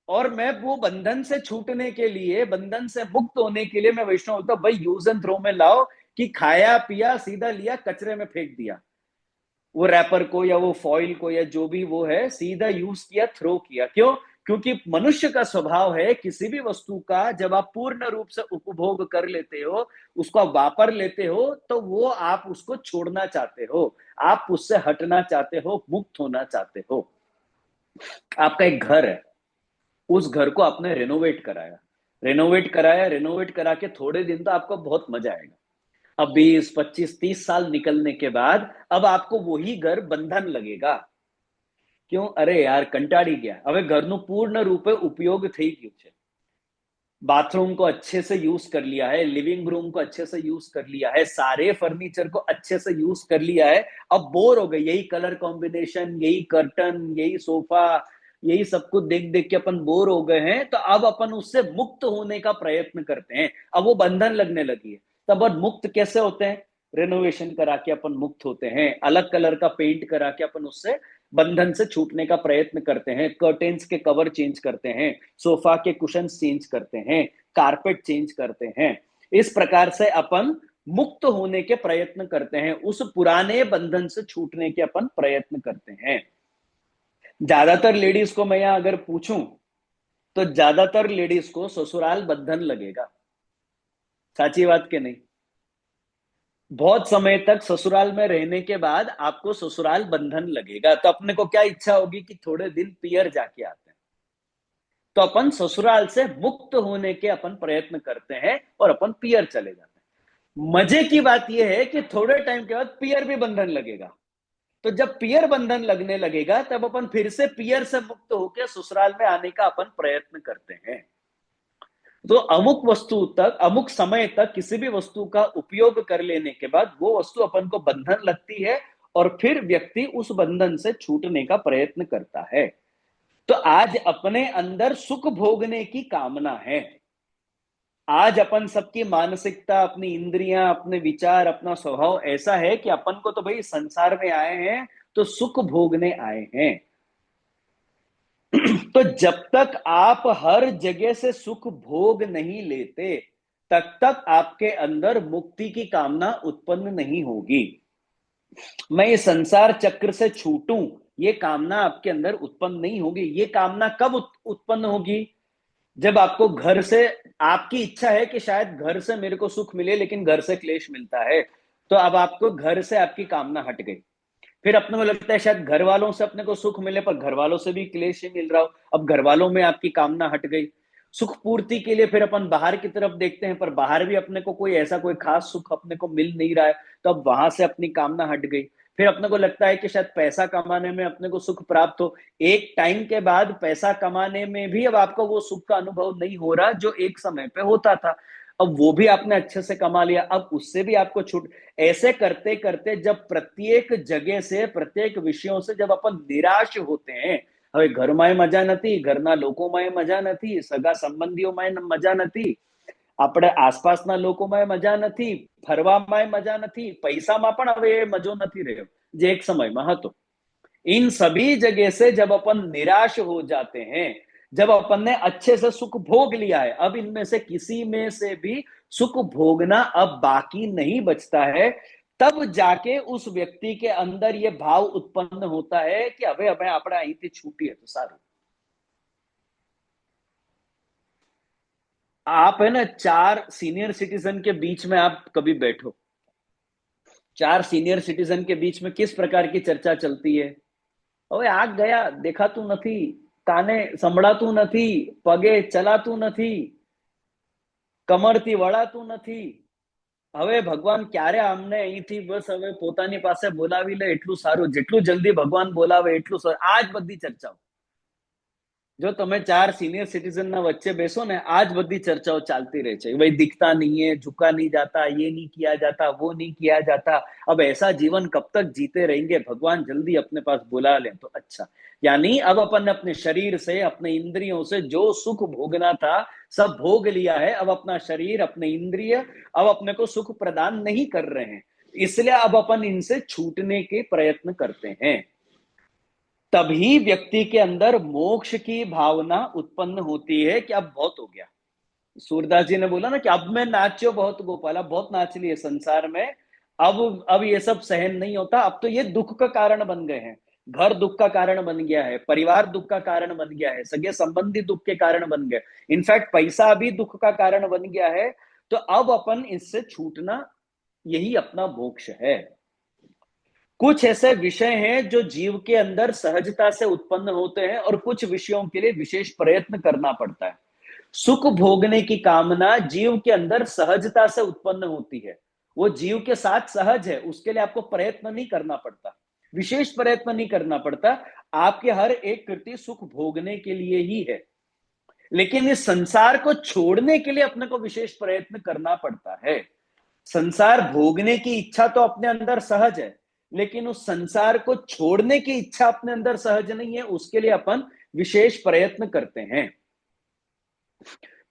और मैं वो बंधन से छूटने के लिए, बंधन से मुक्त होने के लिए मैं वैष्णव होता हूं, भाई यूज एंड थ्रो में लाओ, कि खाया पिया सीधा लिया कचरे में फेंक दिया, वो रैपर को या वो फॉइल को या जो भी वो है, सीधा यूज किया, थ्रो किया। क्यों? क्योंकि मनुष्य का स्वभाव है किसी भी वस्तु का जब आप पूर्ण रूप से उपभोग कर लेते हो, उसको आप वापर लेते हो, तो वो आप उसको छोड़ना चाहते हो, आप उससे हटना चाहते हो, मुक्त होना चाहते हो। आपका एक घर है, उस घर को आपने रेनोवेट करा के थोड़े दिन तो आपको बहुत मजा आएगा। अब 20, 25, 30 साल निकलने के बाद अब आपको वही घर बंधन लगेगा। क्यों? अरे यार कंटाड़ी गया, હવે ઘરનું પૂર્ણ રૂપે ઉપયોગ થઈ ગયું છે, बाथरूम को अच्छे से यूज कर लिया है, लिविंग रूम को अच्छे से यूज कर लिया है, सारे फर्नीचर को अच्छे से यूज कर लिया है। अब बोर हो गए, यही कलर कॉम्बिनेशन, यही कर्टन, यही सोफा, यही सब कुछ देख देख के अपन बोर हो गए हैं, तो अब अपन उससे मुक्त होने का प्रयत्न करते हैं। अब वो बंधन लगने लगी है। तब अब मुक्त कैसे होते हैं? रेनोवेशन करा के अपन मुक्त होते हैं, अलग कलर का पेंट करा के अपन उससे बंधन से छूटने का प्रयत्न करते हैं, कर्टेन्स के कवर चेंज करते हैं, सोफा के कुशन्स चेंज करते हैं, कारपेट चेंज करते हैं। इस प्रकार से अपन मुक्त होने के प्रयत्न करते हैं, उस पुराने बंधन से छूटने के अपन प्रयत्न करते हैं। ज्यादातर लेडीज को मैं यहां अगर पूछूं तो ज्यादातर लेडीज को ससुराल बंधन लगेगा। साची बात के नहीं? बहुत समय तक ससुराल में रहने के बाद आपको ससुराल बंधन लगेगा, तो अपने को क्या इच्छा होगी कि थोड़े दिन पियर जाके आते हैं। तो अपन ससुराल से मुक्त होने के अपन प्रयत्न करते हैं और अपन पियर चले जाते हैं। मजे की बात यह है कि थोड़े टाइम के बाद पियर भी बंधन लगेगा। तो जब पियर बंधन लगने लगेगा तब अपन फिर से पियर से मुक्त होकर ससुराल में आने का अपन प्रयत्न करते हैं। तो अमुक वस्तु तक, अमुक समय तक किसी भी वस्तु का उपयोग कर लेने के बाद वो वस्तु अपन को बंधन लगती है और फिर व्यक्ति उस बंधन से छूटने का प्रयत्न करता है। तो आज अपने अंदर सुख भोगने की कामना है। आज अपन सबकी मानसिकता, अपनी इंद्रियां, अपने विचार, अपना स्वभाव ऐसा है कि अपन को तो भाई संसार में आए हैं तो सुख भोगने आए हैं। तो जब तक आप हर जगह से सुख भोग नहीं लेते तब तक आपके अंदर मुक्ति की कामना उत्पन्न नहीं होगी। मैं ये संसार चक्र से छूटूं, ये कामना आपके अंदर उत्पन्न नहीं होगी। ये कामना कब उत्पन्न होगी? जब आपको घर से, आपकी इच्छा है कि शायद घर से मेरे को सुख मिले लेकिन घर से क्लेश मिलता है, तो अब आपको घर से आपकी कामना हट गई। फिर अपने को लगता है शायद घर वालों से अपने को सुख मिले पर घर वालों से भी क्लेश ही मिल रहा हो, अब घर वालों में आपकी कामना हट गई। सुख पूर्ति के लिए फिर अपन बाहर की तरफ देखते हैं पर बाहर भी अपने को कोई ऐसा कोई खास सुख अपने को मिल नहीं रहा है, तो अब वहां से अपनी कामना हट गई। फिर अपने को लगता है कि शायद पैसा कमाने में अपने को सुख प्राप्त हो। एक टाइम के बाद पैसा कमाने में भी अब आपको वो सुख का अनुभव नहीं हो रहा जो एक समय पे होता था। अब वो भी आपने अच्छे से कमा लिया, अब उससे भी आपको छूट। ऐसे करते करते जब प्रत्येक जगह से, प्रत्येक विषयों से जब अपन निराश होते हैं, હવે ઘરમાંય મજા નથી, ઘરના લોકોમાંય મજા નથી, સગા સંબંધીઓમાંય મજા નથી, આપણે આસપાસના લોકોમાંય મજા નથી, ફરવામાંય મજા નથી, પૈસામાં પણ હવે મજો નથી રહ્યો જે એક સમયમાં હતો। इन सभी जगह से जब अपन निराश हो जाते हैं, जब अपन ने अच्छे से सुख भोग लिया है, अब इनमें से किसी में से भी सुख भोगना अब बाकी नहीं बचता है, तब जाके उस व्यक्ति के अंदर ये भाव उत्पन्न होता है कि હવે હવે આપણે અહીંથી છૂટીએ તો સારું। आप है ना 4 सीनियर सिटीजन के बीच में आप कभी बैठो, 4 सीनियर सिटीजन के बीच में किस प्रकार की चर्चा चलती है? હવે આ ગયા દેખાતું નથી, કાને સંભળાતું નથી, પગે ચલાતું નથી, કમરથી વળાતું નથી, હવે ભગવાન ક્યારે અમને અહીંથી બસ હવે પોતાની પાસે બોલાવી લે એટલું સારું, જેટલું જલ્દી ભગવાન બોલાવે એટલું સારું। આ જ બધી ચર્ચાઓ, जो તમે 4 सीनियर सिटीजन ना वच्चे बेसो ने, आज बड़ी चर्चाओं चलती रहे छे। भाई दिखता नहीं है, झुका नहीं जाता, ये नहीं किया जाता, वो नहीं किया जाता, अब ऐसा जीवन कब तक जीते रहेंगे, भगवान जल्दी अपने पास बुला लें तो अच्छा। यानी अब अपन ने अपने शरीर से, अपने इंद्रियों से जो सुख भोगना था सब भोग लिया है। अब अपना शरीर, अपने इंद्रिय अब अपने को सुख प्रदान नहीं कर रहे हैं, इसलिए अब अपन इनसे छूटने के प्रयत्न करते हैं। तभी व्यक्ति के अंदर मोक्ष की भावना उत्पन्न होती है कि अब बहुत हो गया। सूरदास जी ने बोला ना कि अब मैं नाच्यो बहुत गोपाल, अब बहुत नाच लिए संसार में, अब ये सब सहन नहीं होता, अब तो ये दुख का कारण बन गए हैं। घर दुख का कारण बन गया है, परिवार दुख का कारण बन गया है, सगे संबंधी दुख के कारण बन गए, इनफैक्ट पैसा भी दुख का कारण बन गया है। तो अब अपन इससे छूटना, यही अपना मोक्ष है। कुछ ऐसे विषय हैं जो जीव के अंदर सहजता से उत्पन्न होते हैं और कुछ विषयों के लिए विशेष प्रयत्न करना पड़ता है। सुख भोगने की कामना जीव के अंदर सहजता से उत्पन्न होती है, वो जीव के साथ सहज है, उसके लिए आपको प्रयत्न नहीं करना पड़ता, विशेष प्रयत्न नहीं करना पड़ता। आपके हर एक कृति सुख भोगने के लिए ही है। लेकिन इस संसार को छोड़ने के लिए अपने को विशेष प्रयत्न करना पड़ता है। संसार भोगने की इच्छा तो अपने अंदर सहज है, लेकिन उस संसार को छोड़ने की इच्छा अपने अंदर सहज नहीं है, उसके लिए अपन विशेष प्रयत्न करते हैं।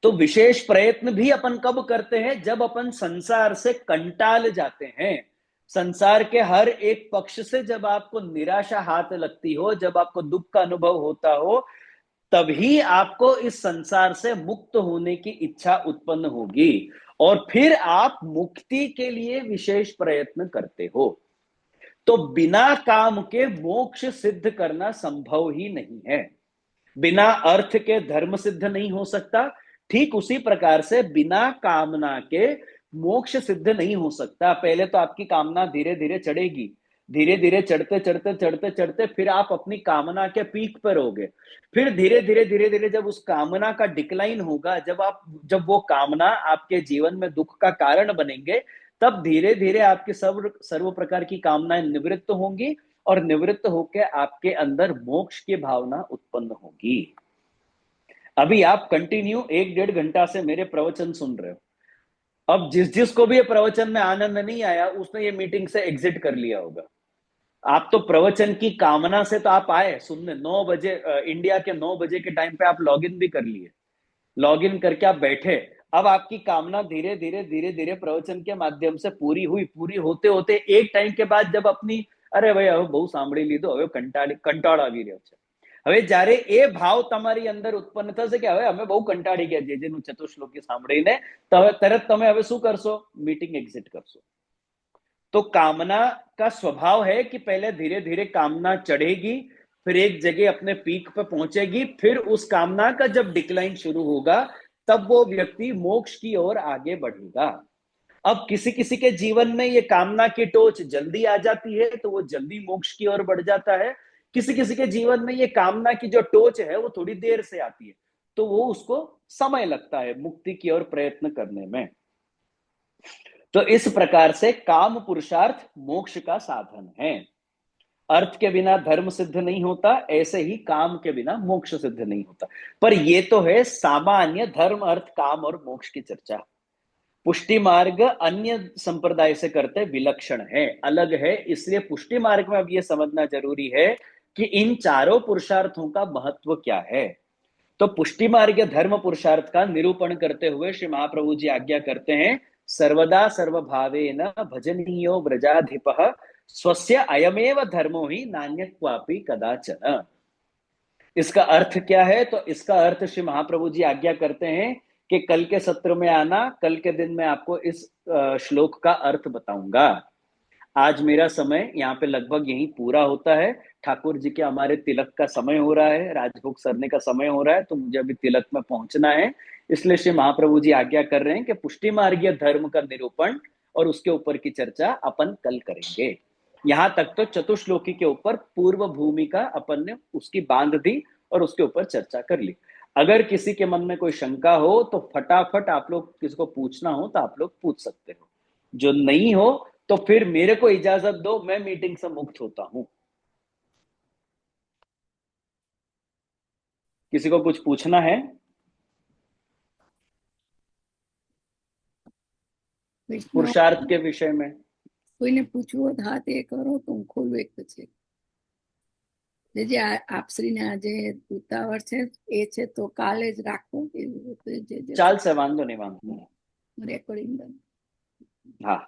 तो विशेष प्रयत्न भी अपन कब करते हैं? जब अपन संसार से कंटाल जाते हैं। संसार के हर एक पक्ष से जब आपको निराशा हाथ लगती हो, जब आपको दुख का अनुभव होता हो, तभी आपको इस संसार से मुक्त होने की इच्छा उत्पन्न होगी और फिर आप मुक्ति के लिए विशेष प्रयत्न करते हो। तो बिना काम के मोक्ष सिद्ध करना संभव ही नहीं है। बिना अर्थ के धर्म सिद्ध नहीं हो सकता, ठीक उसी प्रकार से बिना कामना के मोक्ष सिद्ध नहीं हो सकता। पहले तो आपकी कामना धीरे धीरे चढ़ेगी, धीरे धीरे चढ़ते चढ़ते चढ़ते चढ़ते फिर आप अपनी कामना के पीक पर होगे। फिर धीरे धीरे धीरे धीरे जब उस कामना का डिक्लाइन होगा, जब वो कामना आपके जीवन में दुख का कारण बनेंगे, तब धीरे धीरे आपकी सर्व प्रकार की कामनाएं निवृत्त होंगी और निवृत्त होकर आपके अंदर मोक्ष की भावना उत्पन्न होगी। अभी आप कंटिन्यू 1-1.5 घंटा से मेरे प्रवचन सुन रहे हो। अब जिस जिसको भी ये प्रवचन में आनंद नहीं आया, उसने ये मीटिंग से एग्जिट कर लिया होगा। आप तो प्रवचन की कामना से तो आप आए सुनने, 9 बजे इंडिया के 9 बजे के टाइम पे आप लॉग इन भी कर लिए, लॉग इन करके आप बैठे। अब आपकी कामना धीरे धीरे धीरे धीरे प्रवचन के माध्यम से पूरी हुई, पूरी होते होते एक टाइम के बाद जब अपनी अरे भाई હવે બહુ સાંભળી લીધું, હવે કંટાળ આવી રહ્યો છે, હવે જ્યારે એ ભાવ તમારી અંદર ઉત્પન્ન થશે કે હવે અમે બહુ કંટાળી ગયા જેનું ચતુશ્લોકી સાંભળીને, તો હવે તરત તમે હવે શું કરશો? मीटिंग एग्जिट करशो। तो कामना का स्वभाव है कि पहले धीरे धीरे कामना चढ़ेगी, फिर एक जगह अपने पीक पे पहुंचेगी, फिर उस कामना का जब डिक्लाइन शुरू होगा तब वो व्यक्ति मोक्ष की ओर आगे बढ़ेगा। अब किसी किसी के जीवन में ये कामना की टोच जल्दी आ जाती है तो वो जल्दी मोक्ष की ओर बढ़ जाता है। किसी किसी के जीवन में ये कामना की जो टोच है वो थोड़ी देर से आती है, तो वो उसको समय लगता है मुक्ति की ओर प्रयत्न करने में। तो इस प्रकार से काम पुरुषार्थ मोक्ष का साधन है। अर्थ के बिना धर्म सिद्ध नहीं होता, ऐसे ही काम के बिना मोक्ष सिद्ध नहीं होता। पर ये तो है सामान्य धर्म अर्थ काम और मोक्ष की चर्चा। पुष्टि मार्ग अन्य संप्रदाय से करते विलक्षण है, अलग है। इसलिए पुष्टि मार्ग में अब यह समझना जरूरी है कि इन चारों पुरुषार्थों का महत्व क्या है। तो पुष्टि मार्ग धर्म पुरुषार्थ का निरूपण करते हुए श्री महाप्रभु जी आज्ञा करते हैं, सर्वदा सर्वभावेन भजनीयो व्रजाधिपः स्वस्य अयमेव धर्मो ही नान्यत् क्वापि कदाचन। इसका अर्थ क्या है? तो इसका अर्थ श्री महाप्रभु जी आज्ञा करते हैं कि कल के सत्र में आना, कल के दिन मैं आपको इस श्लोक का अर्थ बताऊंगा। आज मेरा समय यहाँ पे लगभग यहीं पूरा होता है। ठाकुर जी के हमारे तिलक का समय हो रहा है, राजभोग सरने का समय हो रहा है, तो मुझे अभी तिलक में पहुंचना है। इसलिए श्री महाप्रभु जी आज्ञा कर रहे हैं कि पुष्टि मार्गीय धर्म का निरूपण और उसके ऊपर की चर्चा अपन कल करेंगे। यहां तक तो चतुश्लोकी के ऊपर पूर्व भूमिका अपन ने उसकी बांध दी और उसके ऊपर चर्चा कर ली। अगर किसी के मन में कोई शंका हो तो फटाफट आप लोग किसी को पूछना हो तो आप लोग पूछ सकते हो, जो नहीं हो तो फिर मेरे को इजाजत दो, मैं मीटिंग से मुक्त होता हूं। किसी को कुछ पूछना है? વૈષ્ણવ पुरुषार्थ के विषय में કોઈને પૂછવું હોય તો હાથ એ કરો તો હું ખોલું એક પછી જે આપશ્રીને આજે ઉતાવળ છે એ છે તો કાલે જ રાખવું કે चाल से वांधो नहीं, वांधो नहीं। રેકોર્ડિંગ हाँ।